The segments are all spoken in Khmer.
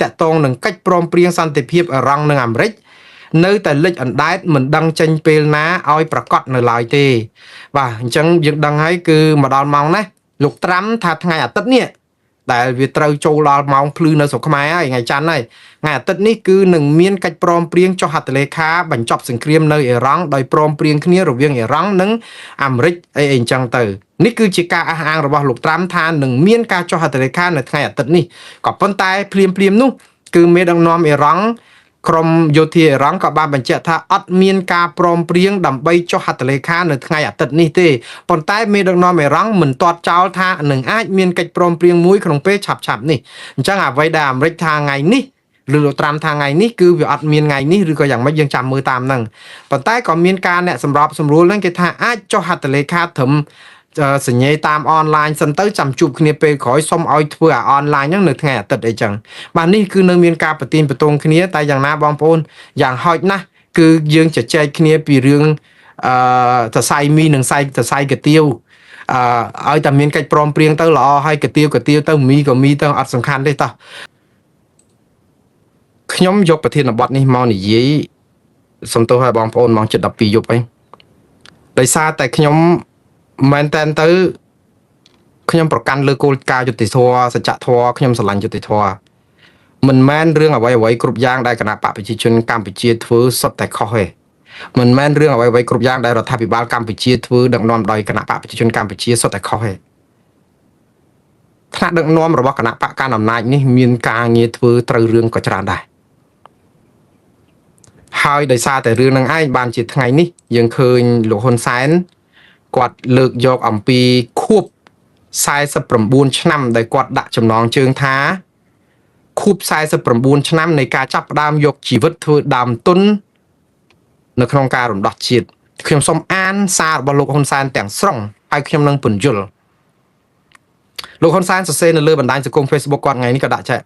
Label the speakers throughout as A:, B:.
A: តកតងនឹងកិច្ចព្រមព្រៀងសន្តិភាពអឺរ៉ង់និងអាមេរិកនៅតែលិចអណ្ដែតមិនដឹងចេញពេលណាឲ្យប្រកាសនៅឡើយទេបាទអញ្ចឹងយើងដឹងហើយគឺមកដល់ម៉ោងណាលោកត្រាំថាថ្ងៃអាទិត្យនេះដែលវាត្រូវចូលដល់ម៉ោងភ្លឺនៅស្រុកខ្មែរហើយថ្ងៃច័ន្ទហើយថ្ងៃអាទិត្យនេះគឺនឹងមានកិច្ចព្រមព្រៀងចុះហត្ថលេខាបញ្ចប់សង្គ្រាមនៅអ៊ីរ៉ង់ដោយព្រមព្រៀងគ្នារវាងអ៊ីរ៉ង់និងអាមេរិកអីអញ្ចឹងទៅនេះគឺជាការអះអាងរបស់លោកត្រាំថានឹងមានការចុះហត្ថលេខានៅថ្ងៃអាទិត្យនេះក៏ប៉ុន្តែភ្លាមនោះគឺមេដឹកនាំអ៊ីរ៉ង់ក្រមយោធាអ៊ីរ៉ង់ក៏បានបញ្ជាក់ថាអត់មានការព្រមព្រៀងដើម្បីចុះហត្ថលេខានៅថ្ងៃអាទិត្យនេះទេប៉ុន្តែមេដឹកនាំអ៊ីរ៉ង់មិនទាត់ចោលថានឹងអាចមានកិច្ចព្រមព្រៀងមួយក្នុងពេលឆាប់នេះអញ្ចឹងអ្វីដែលអាមេរិកថាថ្ងៃនេះឬលោកត្រាំថាថ្ងៃនេះគឺវាអត់មានថ្ងៃនេះឬក៏យ៉ាងម៉េចយើងចាំមើលតាមហ្នឹងប៉ុន្តែក៏មានការអ្នកសម្របសម្រួលហ្នឹងគេថាអាចចុះហត្ថលេខាត្រឹមសញ្ញេតាមអនឡាញសិនទៅចាំជួបគ្នាពេលក្រោយសុំឲ្យធ្វើអាអនឡាញហ្នឹងនៅថ្ងៃអាទិត្យអីចឹងបាទនេះគឺនៅមានការប្រទីនបន្ទងគ្នាតែយ៉ាងណាបងប្អូនយ៉ាងហោចណាស់គឺយើងជជែកគ្នាពីរឿងសរសៃមីនិងសរសៃកាទៀវឲ្យតែមានកិច្ចព្រមព្រៀងទៅល្អហើយកាទៀវទៅមីក៏មីទៅអត់សំខាន់ទេតោះខ្ញុំយកប្រធានបទនេះមកនិយាយសំទោសឲ្យបងប្អូនម៉ោង 7:12 យប់អីដោយសារតែខ្ញុំមែនតើទៅខ្ញុំប្រកាន់លើគោលការណ៍យុត្តិធម៌សច្ចធម៌ខ្ញុំស្រឡាញ់យុត្តិធម៌មិនមែនរឿងអ្វីគ្រប់យ៉ាងដែលគណៈបកប្រជាជនកម្ពុជាធ្វើសុទ្ធតែខុសទេមិនមែនរឿងអ្វីគ្រប់យ៉ាងដែលរដ្ឋាភិបាលកម្ពុជាធ្វើដឹកនាំដោយគណៈបកប្រជាជនកម្ពុជាសុទ្ធតែខុសទេថ្នាក់ដឹកនាំរបស់គណៈបកកណ្ដាលអំណាចនេះមានការងារធ្វើត្រូវរឿងក៏ច្រើនដែរហើយដោយសារតែរឿងនឹងឯងបានជាថ្ងៃនេះយើងឃើញលោកហ៊ុនសែនគាត់លើកយកអំពីខួប49ឆ្នាំដែលគាត់ដាក់ចំណងជើងថាខួប49ឆ្នាំនៃការចាប់ផ្ដើមយកជីវិតធ្វើដើមទុននៅក្នុងការរំដោះជាតិខ្ញុំសូមអានសាររបស់លោកហ៊ុនសែនទាំងស្រុងហើយខ្ញុំនឹងពន្យល់លោកហ៊ុនសែនសរសេរនៅលើបណ្ដាញសង្គម Facebook គាត់ថ្ងៃនេះក៏ដាក់ចែក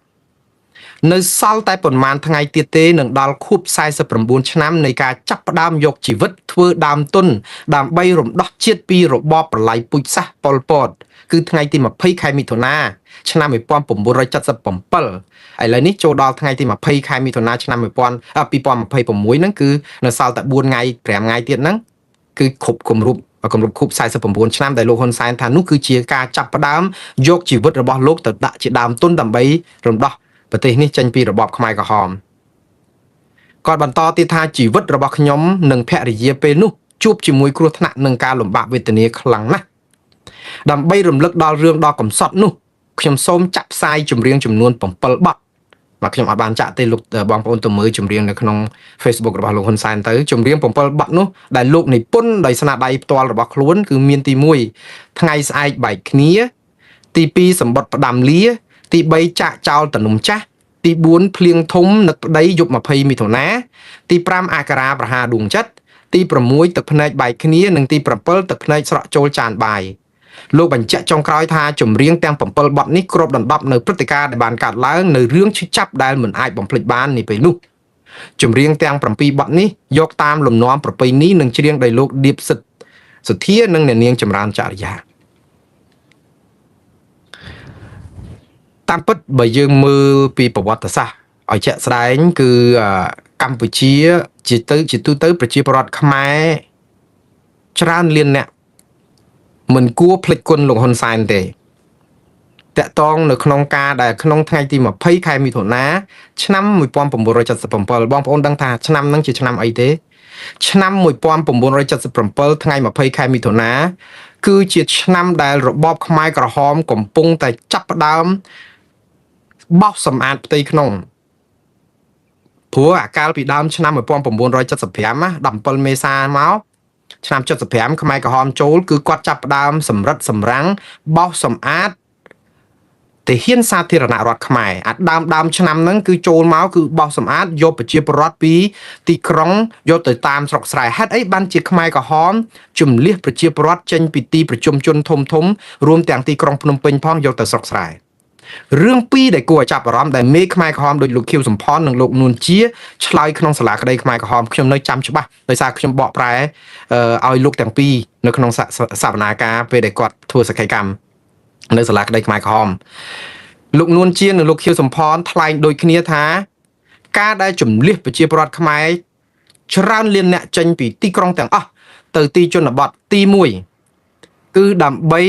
A: នៅសល់តែប៉ុន្មានថ្ងៃទៀតទេនឹងដល់ខួប49ឆ្នាំនៃការចាប់ផ្ដើមយកជីវិតធ្វើដើមទុនដើម្បីរំដោះជាតិពីរបបប្រល័យពូជសាសន៍ប៉ុលពតគឺថ្ងៃទី20ខែមិថុនាឆ្នាំ1977ឥឡូវនេះចូលដល់ថ្ងៃទី20ខែមិថុនាឆ្នាំ2026ហ្នឹងគឺនៅសល់តែ4ថ្ងៃ5ថ្ងៃទៀតហ្នឹងគឺគ្រប់គម្រប់ខួប49ឆ្នាំដែលលោកហ៊ុនសែនថានោះគឺជាការចាប់ផ្ដើមយកជីវិតរបស់លោកទៅដាក់ជាដើមទុនដើម្បីរំដោះប្រទេសនេះចេញពីរបបខ្មែរក្រហមគាត់បន្តទៀតថាជីវិតរបស់ខ្ញុំនិងភរិយាពេលនោះជួបជាមួយគ្រោះថ្នាក់និងការលំបាកវេទនាខ្លាំងណាស់ដើម្បីរំលឹកដល់រឿងដ៏កំសត់នោះខ្ញុំសូមចាក់ផ្សាយចម្រៀងចំនួន7បទមកខ្ញុំអត់បានចាក់ទេលោកបងប្អូនទៅមើលចម្រៀងនៅក្នុង Facebook របស់លោកហ៊ុនសែនទៅចម្រៀង7បទនោះដែលលោកនិពន្ធដោយស្នាដៃផ្ទាល់របស់ខ្លួនគឺមានទី1ថ្ងៃស្អែកបែកគ្នាទី2សម្បត្តិផ្ដាំលាទី3ចាក់ចោលតនំចាស់ទី4ភ្លៀងធំនឹកប្តីយប់20មិថុនាទី5អាការៈប្រហារដួងចិត្តទី6ទឹកភ្នែកបែកគ្នានិងទី7ទឹកភ្នែកស្រក់ចូលចានបាយលោកបញ្ជាក់ចុងក្រោយថាចម្រៀងទាំង7បទនេះគ្របដណ្ដប់នៅព្រឹត្តិការណ៍ដែលបានកើតឡើងនៅរឿងឈឺចាប់ដែលមិនអាចបំភ្លេចបាននាពេលនោះចម្រៀងទាំង7បទនេះយកតាមលំនាំប្រពៃណីនិងច្រៀងដោយលោកឌៀបសុធានិងអ្នកនាងចម្រើនចរិយាតាមពិតបើយើងមើលពីប្រវត្តិសាស្ត្រឲ្យជាក់ស្ដែងគឺកម្ពុជាជាទូទៅប្រជាពលរដ្ឋខ្មែរច្រើនលានអ្នកមិនគួរភ្លេចគុណលោកហ៊ុនសែនទេតកតងនៅក្នុងការដែលក្នុងថ្ងៃទី20ខែមិថុនាឆ្នាំ1977បងប្អូនដឹងថាឆ្នាំហ្នឹងជាឆ្នាំអីទេឆ្នាំ1977ថ្ងៃ20ខែមិថុនាគឺជាឆ្នាំដែលរបបខ្មែរក្រហមកំពុងតែចាប់ផ្ដើមបោសសម្អាតផ្ទៃក្នុងព្រោះអាកាលពីដើមឆ្នាំ1975 17 មេសាមកឆ្នាំ75ខ្មែរក្រហមចូលគឺគាត់ចាប់ផ្ដើមសម្រិតសម្រាំងបោសសម្អាតទាហានសាធារណរដ្ឋខ្មែរអាដើមឆ្នាំហ្នឹងគឺចូលមកគឺបោសសម្អាតយកប្រជាពលរដ្ឋពីទីក្រុងយកទៅតាមស្រុកស្រែហេតុអីបានជាខ្មែរក្រហមជំលះប្រជាពលរដ្ឋចេញពីទីប្រជុំជនធំរួមទាំងទីក្រុងភ្នំពេញផងយកទៅស្រុកស្រែរឿងពីរដែលគួរឲ្យចាប់អារម្មណ៍ដែលមេខ្មែរក្រហមដូចលោកខៀវសំផននិងលោកនួនជាឆ្លើយក្នុងសាលាក្តីខ្មែរក្រហមខ្ញុំនៅចាំច្បាស់ដោយសារខ្ញុំបកប្រែឲ្យលោកទាំងពីរនៅក្នុងសវនាការពេលដែលគាត់ធ្វើសក្ខីកម្មនៅសាលាក្តីខ្មែរក្រហម លោកនួនជានិងលោកខៀវសំផនថ្លែងដូចគ្នាថាការដែលជំលះប្រជាពលរដ្ឋខ្មែរច្រើនលានអ្នកចេញពីទីក្រុងទាំងអស់ទៅទីជនបទទី1គឺដើម្បី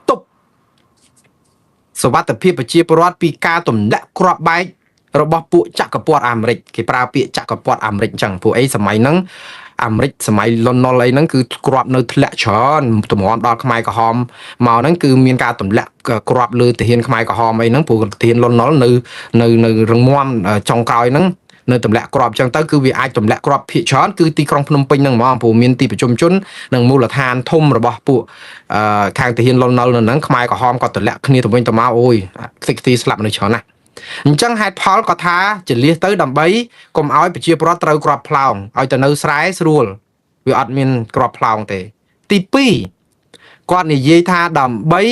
A: ទប់សុវត្ថិភាពប្រជាពលរដ្ឋពីការទម្លាក់គ្រាប់បែករបស់ពួកចក្រពត្តិអាមេរិកគេប្រើពាក្យចក្រពត្តិអាមេរិកអញ្ចឹងពួកអីសម័យហ្នឹងអាមេរិកសម័យលន់នល់អីហ្នឹងគឺគ្រាប់នៅធ្លាក់ច្រើនតម្រាំដល់ខ្មែរក្រហមមកហ្នឹងគឺមានការទម្លាក់គ្រាប់លើទាហានខ្មែរក្រហមអីហ្នឹងព្រោះទាហានលន់នល់នៅរងមាំចុងក្រោយហ្នឹងនៅទម្លាក់គ្រាប់អញ្ចឹងទៅគឺវាអាចទម្លាក់គ្រាប់ភាគច្រើនគឺទីក្រុងភ្នំពេញហ្នឹងហ្មងព្រោះមានទីប្រជុំជននិងមូលដ្ឋានធំរបស់ពួកខាងទាហានលន់នល់នៅហ្នឹងខ្មែរក្រហមក៏ទម្លាក់គ្នាទៅវិញទៅមកអូយខ្ទេចខ្ទីស្លាប់នៅច្រើនណាស់អញ្ចឹងហេតុផលក៏ថាចលះទៅដើម្បីកុំឲ្យប្រជាពលរដ្ឋត្រូវគ្រាប់ផ្លោងឲ្យទៅនៅស្រែស្រួលវាអត់មានគ្រាប់ផ្លោងទេទី2គាត់និយាយថាដើម្បី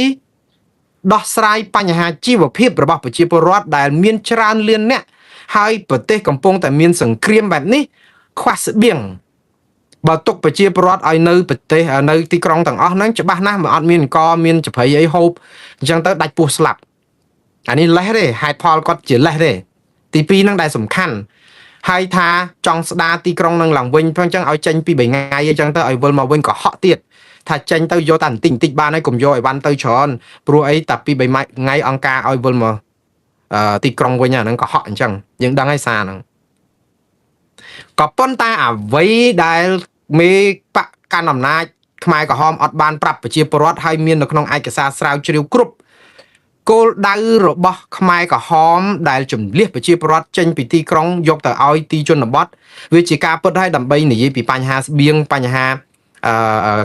A: ដោះស្រាយបញ្ហាជីវភាពរបស់ប្រជាពលរដ្ឋដែលមានច្រើនលានអ្នកហើយប្រទេសកំពុងតែមានសង្គ្រាមបែបនេះខ្វះស្បៀងបើទុកប្រជាពលរដ្ឋឲ្យនៅប្រទេសនៅទីក្រុងទាំងអស់ហ្នឹងច្បាស់ណាស់មិនអត់មានអង្គមានចប្រៃអីហូបអញ្ចឹងទៅដាច់ពោះស្លាប់អានេះលេះទេហេតុផលគាត់ជាលេះទេទី2ហ្នឹងដែលសំខាន់ហើយថាចង់ស្ដារទីក្រុងនឹងឡើងវិញព្រោះអញ្ចឹងឲ្យចេញពី3ថ្ងៃអញ្ចឹងទៅឲ្យវិលមកវិញក៏ហក់ទៀតថាចេញទៅយកតែបន្តិចបន្តិចបានហើយកុំយកឲ្យវ៉ាន់ទៅច្រើនព្រោះអីតែពី3ថ្ងៃអង្គការឲ្យវិលមកទីក្រុងវិញអាហ្នឹងក៏ហក់អញ្ចឹងយើងដឹងហើយសារហ្នឹងក៏ប៉ុន្តែអ្វីដែលមេបកកាន់អំណាចខ្មែរក្រហមអត់បានប្រាប់ប្រជាពលរដ្ឋហើយមាននៅក្នុងឯកសារស្រាវជ្រាវគ្រប់គោលដៅរបស់ខ្មែរក្រហមដែលជំលះប្រជាពលរដ្ឋចេញពីទីក្រុងយកទៅឲ្យទីជនបទវាជាការពិតហើយដើម្បីនិយាយពីបញ្ហាស្បៀងបញ្ហា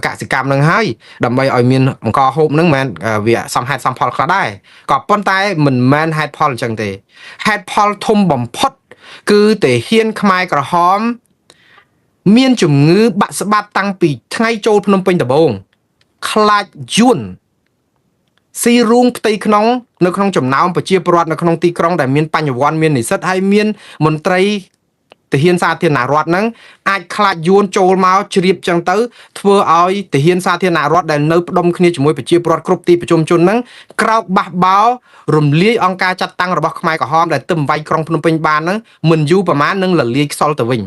A: កសិកម្មនឹងហើយដើម្បីឲ្យមានអង្គហូបនឹងមិនវាសំហេតុសំផលខ្លះដែរក៏ប៉ុន្តែមិនមែនហេតុផលអញ្ចឹងទេហេតុផលធំបំផុតគឺទាហានខ្មែរក្រហមមានជំងឺបាក់ស្បាត់តាំងពីថ្ងៃចូលភ្នំពេញដំបូងខ្លាចយួនស៊ីរូងផ្ទៃក្នុងនៅក្នុងចំណោមប្រជាពលរដ្ឋនៅក្នុងទីក្រុងដែលមានបញ្ញវន្តមាននិស្សិតហើយមានមន្ត្រីទាហានសាធារណរដ្ឋហ្នឹងអាចខ្លាចយួនចូលមកជ្រាបចឹងទៅធ្វើឲ្យទាហានសាធារណរដ្ឋដែលនៅផ្ដុំគ្នាជាមួយប្រជាពលរដ្ឋគ្រប់ទីប្រជុំជនហ្នឹងក្រោកបះបោរំលាយអង្គការចាត់តាំងរបស់ខ្មែរក្រហមដែលទឹមវាយក្រុងភ្នំពេញបានហ្នឹងមិនយូរប្រហែលនឹងលលាយខ្សលទៅវិញ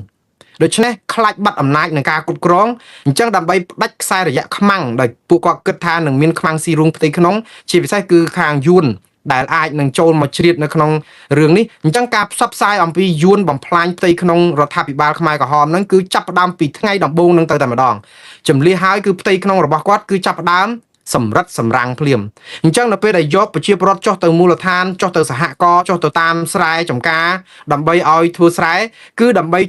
A: ដូច្នេះខ្លាចបាត់អំណាចនឹងការគ្រប់គ្រងអញ្ចឹងដើម្បីផ្ដាច់ខ្សែរយៈខ្មាំងដោយពួកគាត់គិតថានឹងមានខ្មាំងស៊ីរុងផ្ទៃក្នុងជាពិសេសគឺខាងយួនដែលអាចនឹងចូលមកជ្រៀតនៅក្នុងរឿងនេះអញ្ចឹងការផ្សព្វផ្សាយអំពីយួនបំផ្លាញផ្ទៃក្នុងរដ្ឋាភិបាលខ្មែរក្រហមហ្នឹងគឺចាប់ផ្ដើមពីថ្ងៃដំបូងហ្នឹងទៅតែម្ដងចម្លៀសហើយគឺផ្ទៃក្នុងរបស់គាត់គឺចាប់ផ្ដើមសម្រិតសម្រាំងភ្លាមអញ្ចឹងនៅពេលដែលយកប្រជាពលរដ្ឋចុះទៅមូលដ្ឋានចុះទៅសហគមន៍ចុះទៅតាមស្រែចម្ការដើម្បីឲ្យធ្វើស្រែគឺដើម្បី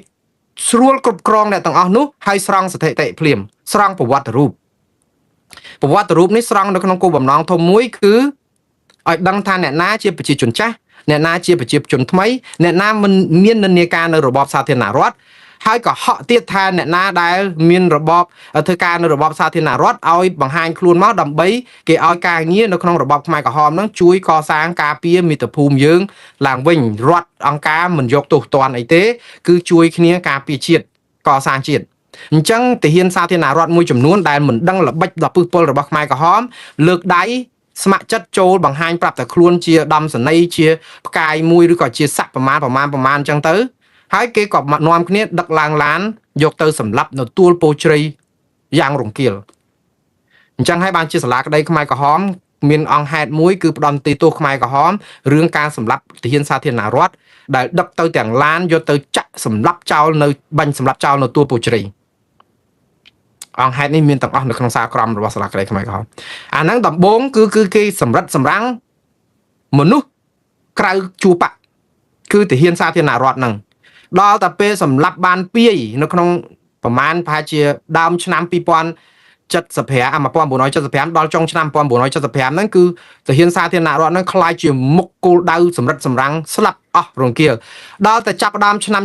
A: ស្រួលគ្រប់គ្រងអ្នកទាំងអស់នោះហើយស្រង់ស្ថិតិភ្លាមស្រង់ប្រវត្តិរូបនេះស្រង់នៅក្នុងគោលបំណងធំមួយគឺឲ្យដឹងថាអ្នកណាជាប្រជាជនចាស់អ្នកណាជាប្រជាជនថ្មីអ្នកណាមិនមាននិន្នាការនៅរបបសាធារណរដ្ឋហើយក៏ហក់ទៀតថាអ្នកណាដែលមានរបបធ្វើការនៅរបបសាធារណរដ្ឋឲ្យបង្ហាញខ្លួនមកដើម្បីគេឲ្យការងារនៅក្នុងរបបខ្មែរក្រហមហ្នឹងជួយកសាងការពារមាតុភូមិយើងឡើងវិញរដ្ឋអង្គការមិនយកទោសទណ្ឌអីទេគឺជួយគ្នាការពារជាតិកសាងជាតិអញ្ចឹងទាហានសាធារណរដ្ឋមួយចំនួនដែលមិនដឹងល្បិចដល់ពឹសពលរបស់ខ្មែរក្រហមលើកដៃស្ម័គ្រចិត្តចូលបង្ហាញប្រាប់តែខ្លួនជាដំសនីជាផ្កាយមួយឬក៏ជាស័ក្តិប្រមាណអញ្ចឹងទៅហើយគេក៏នាំគ្នាដឹកឡើងឡានយកទៅសម្លាប់នៅទួលពោជ្រៃយ៉ាងរង្គាលអញ្ចឹងហើយបានជាសាលាក្តីខ្មែរក្រហមមានអង្គហេតុមួយគឺផ្ដន់ទីទោសខ្មែរក្រហមរឿងការសម្លាប់ទាហានសាធារណរដ្ឋដែលដឹកទៅទាំងឡានយកទៅចាក់សម្លាប់ចោលនៅបាញ់សម្លាប់ចោលនៅទួលពោជ្រៃអង្គហេតុនេះមានទាំងអស់នៅក្នុងសារក្រមរបស់សាលាក្តីខ្មែរក្រហមអាហ្នឹងដំបូងគឺគេសម្រិតសម្រាំងមនុស្សក្រៅជួបៈគឺទាហានសាធារណរដ្ឋហ្នឹងដល់តែពេលសម្លាប់បានពាយនៅក្នុងប្រមាណប្រហែលជាដើមឆ្នាំ1975ដល់ចុងឆ្នាំ1975ហ្នឹងគឺទាហានសាធារណរដ្ឋហ្នឹងខ្លាយជាមុខគោលដៅសម្រិតសម្រាំងស្លាប់អស់រង្គាលដល់តែចាប់ដើមឆ្នាំ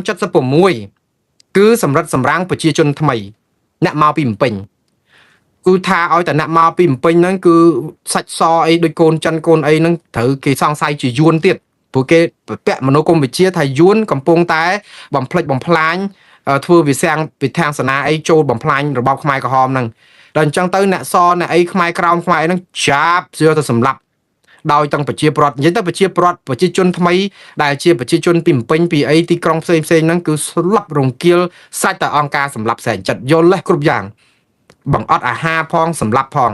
A: 76គឺសម្រិតសម្រាំងប្រជាជនថ្មីអ្នកមកពីភ្នំពេញគឺថាឲ្យតែអ្នកមកពីភ្នំពេញហ្នឹងគឺសាច់សអីដូចកូនចិនកូនអីហ្នឹងត្រូវគេសង្ស័យជាយួនទៀតព្រោះគេពាក់មនោគមវិជ្ជាថាយួនកំពុងតែបំផ្លិចបំផ្លាញធ្វើវិធានសនាអីចូលបំផ្លាញរបបខ្មែរក្រហមហ្នឹងដល់អញ្ចឹងទៅអ្នកសអ្នកអីខ្មែរក្រោមខ្មែរអីហ្នឹងចាប់យកទៅសម្លាប់ ដោយទាំងប្រជាប្រដ្ឋនិយាយទៅប្រជាជនថ្មីដែលជាប្រជាជនពីម្ពិញពីអីទីក្រុងផ្សេងហ្នឹងគឺស្លាប់រង្គាលសាច់តែអង្គការសម្លាប់សែនចិត្តយល់លេះគ្រប់យ៉ាងបង្អត់អាហារផងសម្លាប់ផង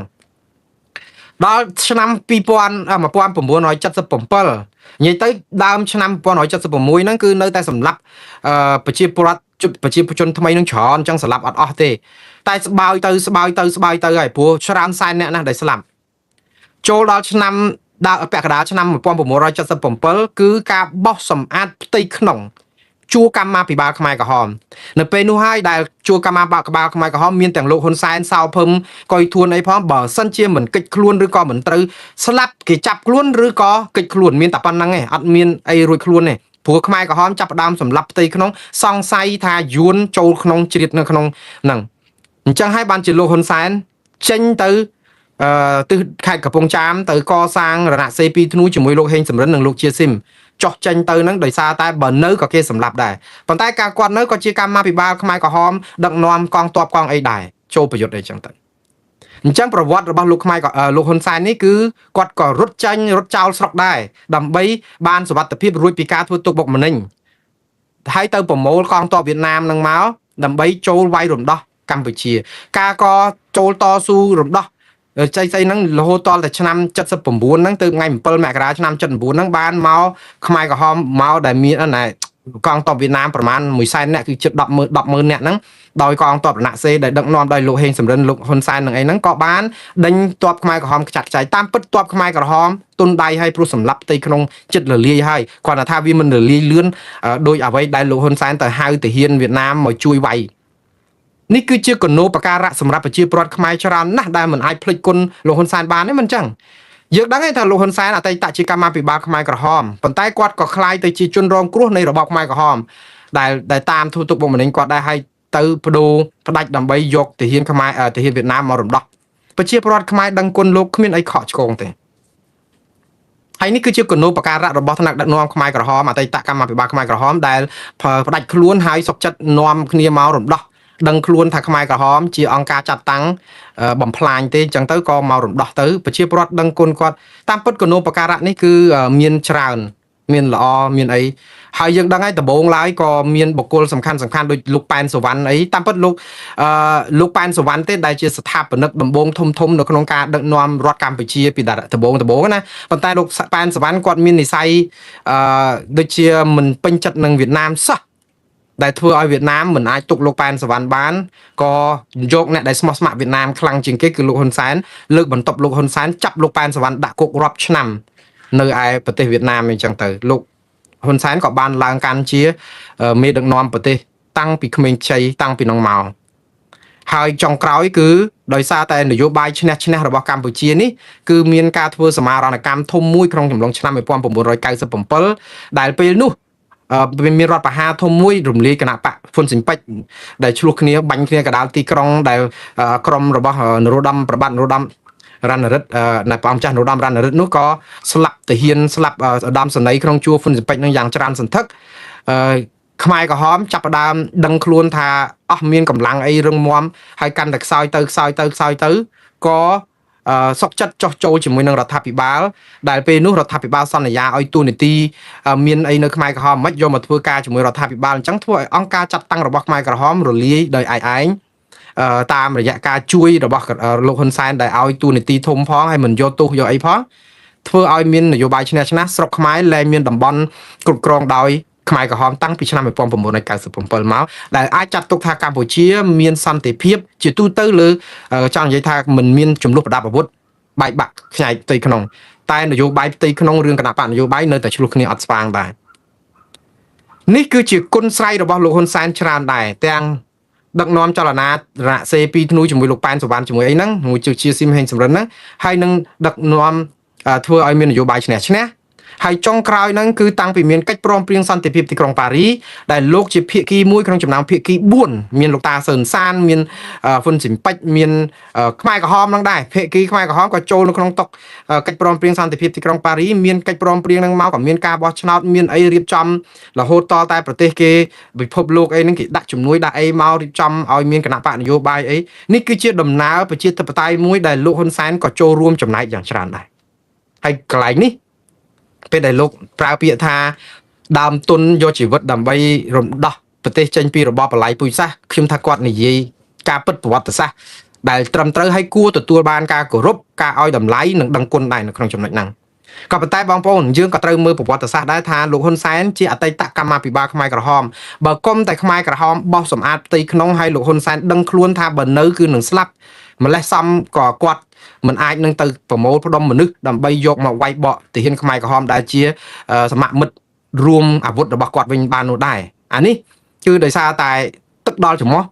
A: ដល់ឆ្នាំ1977និយាយទៅដើមឆ្នាំ1976ហ្នឹងគឺនៅតែសម្លាប់ប្រជាជនថ្មីនឹងច្រើនអញ្ចឹងសម្លាប់អត់អស់ទេតែស្បើយទៅហើយព្រោះច្រើនសែនអ្នកណាស់ដែលស្លាប់ចូលដល់ឆ្នាំពាក់កណ្ដាលឆ្នាំ1977គឺការបោះសម្អាតផ្ទៃក្នុងជួរកម្មាភិបាលខ្មែរក្រហមនៅពេលនោះហើយដែលជួរកម្មាភិបាលខ្មែរក្រហមមានទាំងលោកហ៊ុនសែនសៅភឹមកុយធួនអីផងបើសិនជាមិនកិច្ចខ្លួនឬក៏មិនត្រូវស្លាប់គេចាប់ខ្លួនឬក៏កិច្ចខ្លួនមានតែប៉ុណ្្នឹងឯងអត់មានអីរួចខ្លួនទេព្រោះខ្មែរក្រហមចាប់ផ្ដើមសម្លាប់ផ្ទៃក្នុងសង្ស័យថាយួនចូលក្នុងជ្រៀតនៅក្នុងហ្នឹងអញ្ចឹងហើយបានជាលោកហ៊ុនសែនចេញទៅទិសខេត្តកំពង់ចាមទៅកសាងរណសេរី2ធ្នូជាមួយលោកហេងសំរិននិងលោកជាស៊ីមចោះចេញទៅហ្នឹងដោយសារតែបើនៅក៏គេសម្លាប់ដែរប៉ុន្តែការគាត់នៅក៏ជាកម្មាភិបាលខ្មែរក្រហមដឹកនាំកងទ័ពកងអីដែរចូលប្រយុទ្ធអីចឹងទៅអញ្ចឹងប្រវត្តិរបស់លោកលោកហ៊ុនសែននេះគឺគាត់ក៏រត់ចោលស្រុកដែរដើម្បីបានសុវត្ថិភាពរួចពីការធ្វើទុកបុកម្នេញហើយទៅប្រមូលកងទ័ពវៀតណាមនឹងមកដើម្បីចូលវាយរំដោះកម្ពុជាការក៏ចូលតស៊ូរំដោះចៃហ្នឹងរហូតតតែឆ្នាំ79ហ្នឹងទៅថ្ងៃ7មករាឆ្នាំ79ហ្នឹងបានមកខ្មែរក្រហមមកដែលមានកងទ័ពវៀតណាមប្រមាណ100,000នាក់គឺជិត100000នាក់ហ្នឹងដោយកងទ័ពរណសេរីដែលដឹកនាំដោយលោកហេងសំរិនលោកហ៊ុនសែននឹងអីហ្នឹងក៏បានដេញទ័ពខ្មែរក្រហមខ្ចាត់ខ្ចាយតាមពិតទ័ពខ្មែរក្រហមទុនដៃឲ្យព្រោះសម្លាប់ផ្ទៃក្នុងចិត្តរលាយហើយគាត់ថាវាមិនរលាយលឿនដោយអ្វីដែលលោកហ៊ុនសែនទៅហៅទាហានវៀតណាមមកជួយវាយនេះគឺជាគណូបការៈសម្រាប់ប្រជាពលរដ្ឋខ្មែរច្រើនណាស់ដែលមិនអាចភ្លេចគុណលោកហ៊ុនសែនបានទេមិនចឹងយើងដឹងថាលោកហ៊ុនសែនអតីតជាកម្មាភិបាលខ្មែរក្រហមប៉ុន្តែគាត់ក៏คล้ายទៅជាជនរងគ្រោះនៃរបបខ្មែរក្រហមដែលតាមទូទុកបុកម្នេញគាត់ដែរឲ្យទៅបដូរផ្ដាច់ដើម្បីយកទាហានវៀតណាមមករំដោះប្រជាពលរដ្ឋខ្មែរដឹងគុណលោកគ្មានអីខកឆ្គងទេហើយនេះគឺជាគណូបការៈរបស់ថ្នាក់ដឹកនាំខ្មែរក្រហមអតីតកម្មាភិបាលខ្មែរក្រហមដែលផ្ដាច់ខ្លួនហើយសុកចិត្តនាំគ្នាមករំដោះដឹងខ្លួនថាខ្មែរក្រហមជាអង្គការចាត់តាំងបំផ្លាញទេអញ្ចឹងទៅក៏មករំដោះទៅប្រជាពលរដ្ឋដឹងគុណគាត់តាមពិតគណូបការៈនេះគឺមានច្រើនមានល្អមានអីហើយយើងដឹងហើយដំបូងឡើយក៏មានបុគ្គលសំខាន់ដូចលោកប៉ែនសវណ្ណអីតាមពិតលោកប៉ែនសវណ្ណទេដែលជាស្ថាបនិកដំបូងធំនៅក្នុងការដឹកនាំរដ្ឋកម្ពុជាពីដំបូងណាប៉ុន្តែលោកប៉ែនសវណ្ណគាត់មាននិស្ស័យដូចជាមិនពេញចិត្តនឹងវៀតណាមសោះដែលធ្វើឲ្យវៀតណាមមិនអាចទុកលោកប៉ែនសវណ្ណបានក៏យកអ្នកដែលស្មោះស្ម័គ្រវៀតណាមខ្លាំងជាងគេគឺលោកហ៊ុនសែនលើកបន្ទប់លោកហ៊ុនសែនចាប់លោកប៉ែនសវណ្ណដាក់គុករាប់ឆ្នាំនៅឯប្រទេសវៀតណាមអញ្ចឹងទៅលោកហ៊ុនសែនក៏បានឡើងកាន់ជាមេដឹកនាំប្រទេសតាំងពីក្មេងខ្ចីតាំងពីនោះមកហើយចុងក្រោយគឺដោយសារតែនយោបាយឈ្នះរបស់កម្ពុជានេះគឺមានការធ្វើសមារណកម្មធំមួយក្នុងកំឡុងឆ្នាំ1997ដែលពេលនោះមានរដ្ឋបហាធំមួយរំលាយគណៈបកហ៊ុនស៊ិនប៉ិចដែលឆ្លោះគ្នាបាញ់គ្នាកដាលទីក្រុងដែលក្រុមរបស់នរោត្តមប្របាទនរោត្តមរណរិទ្ធនៅព្រះអង្គចាស់នរោត្តមរណរិទ្ធនោះក៏ស្លាប់ទាហានស្លាប់ឧត្តមសេនីយ៍ក្នុងជួរហ៊ុនស៊ិនប៉ិចនឹងយ៉ាងច្រើនសន្ធឹកខ្មែរក្រហមចាប់ផ្ដើមដឹងខ្លួនថាអស់មានកម្លាំងអីរឹងមាំហើយកាន់តែខ្សោយទៅក៏សុកចិត្តចោះចូលជាមួយនឹងរដ្ឋាភិបាលដែលពេលនោះរដ្ឋាភិបាលសន្យាឲ្យទូនីតិមានអីនៅខ្មែរក្រហមមិនយកមកធ្វើការជាមួយរដ្ឋាភិបាលអញ្ចឹងធ្វើឲ្យអង្គការចាត់តាំងរបស់ខ្មែរក្រហមរលាយដោយឯងតាមរយៈការជួយរបស់លោកហ៊ុនសែនដែលឲ្យទូនីតិធំផងហើយមិនយកទោសយកអីផងធ្វើឲ្យមាននយោបាយឈ្នះស្រុកខ្មែរលែងមានតំបន់គ្រប់គ្រងដោយខ្មែរក្រហមតាំងពីឆ្នាំ1997មកដែលអាចចាត់ទុកថាកម្ពុជាមានសន្តិភាពជាទូទៅលើចង់និយាយថាមិនមានចំនួនប្រដាប់អាវុធបែកបាក់ខ្ញាយផ្ទៃក្នុងតែនយោបាយផ្ទៃក្នុងរឿងគណៈបកនយោបាយនៅតែឆ្លោះគ្នាអត់ស្វាងដែរនេះគឺជាគុណស្រ័យរបស់លោកហ៊ុនសែនច្រើនដែរទាំងដឹកនាំចលនារណសេរី2ធ្នូជាមួយលោកប៉ែនសវណ្ណជាមួយអីហ្នឹងមួយជាស៊ីមហេងសំរិនហ្នឹងហើយនឹងដឹកនាំធ្វើឲ្យមាននយោបាយឈ្នះហើយចុងក្រោយហ្នឹងគឺតាំងពីមានកិច្ចព្រមព្រៀងសន្តិភាពទីក្រុងប៉ារីដែលលោកជាភាគីមួយក្នុងចំណោមភាគី4មានលោកតាសឿនសានមានហ៊ុនស៊ិនប៉ិចមានខ្មែរក្រហមហ្នឹងដែរភាគីខ្មែរក្រហមក៏ចូលនៅក្នុងតុកិច្ចព្រមព្រៀងសន្តិភាពទីក្រុងប៉ារីមានកិច្ចព្រមព្រៀងហ្នឹងមកក៏មានការបោះឆ្នោតមានអីរៀបចំរហូតតតែប្រទេសគេពិភពលោកអីហ្នឹងគេដាក់ជំនួយដាក់អីមករៀបចំឲ្យមានគណៈបកនយោបាយអីនេះគឺជាដំណើរប្រជាធិបតេយ្យមួយដែលលោកហ៊ុនសែនក៏ចូលរួមចំណែកយ៉ាងច្រើនដែរ ហើយកន្លែងនេះពេលដែលលោកប្រើពាក្យថាដើមទុនយកជីវិតដើម្បីរំដោះប្រទេសចេញពីរបបបល្ល័យពូជសាសន៍ខ្ញុំថាគាត់និយាយការពិតប្រវត្តិសាស្ត្រដែលត្រឹមត្រូវហើយគួរទទួលបានការគោរពការឲ្យតម្លៃនិងដឹងគុណដែរនៅក្នុងចំណុចហ្នឹងក៏ប៉ុន្តែបងប្អូនយើងក៏ត្រូវមើលប្រវត្តិសាស្ត្រដែរថាលោកហ៊ុនសែនជាអតីតកម្មាភិបាលខ្មែរក្រហមបើគុំតែខ្មែរក្រហមបោះសម្អាតផ្ទៃក្នុងហើយលោកហ៊ុនសែនដឹងខ្លួនថាបើនៅគឺនឹងស្លាប់ម្លេះសំក៏គាត់មិនអាចនឹងទៅប្រមូលផ្ដុំមនុស្សដើម្បីយកមកវាយបកទាហានខ្មែរក្រហមដែលជាសមមិត្តរួមអាវុធរបស់គាត់វិញបាននោះដែរអានេះគឺដោយសារតែទឹកដល់ច្រមុះ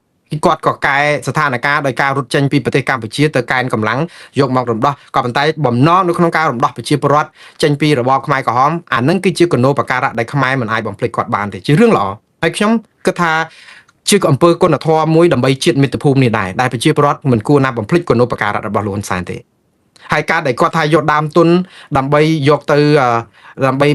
A: គាត់ក៏កែស្ថានភាពដោយការរត់ចេញពីប្រទេសកម្ពុជាទៅកែនកម្លាំងយកមករំដោះក៏ប៉ុន្តែបំណងនៅក្នុងការរំដោះប្រជាពលរដ្ឋចេញពីរបបខ្មែរក្រហមអានឹងគឺជាគណោបការៈដែលខ្មែរមិនអាចបំភ្លេចគាត់បានទេជារឿងល្អហើយខ្ញុំគិតថាជាអំពើគុណធម៌មួយដើម្បីជាតិមាតុភូមិនេះដែរដែលប្រជាពលរដ្ឋមិនគួរណាបំភ្លេចគណោបការៈរបស់លោកហ៊ុនសែនទេហើយការដែលគាត់ថាយកដើមទុនដើម្បីយកទៅដើម្បី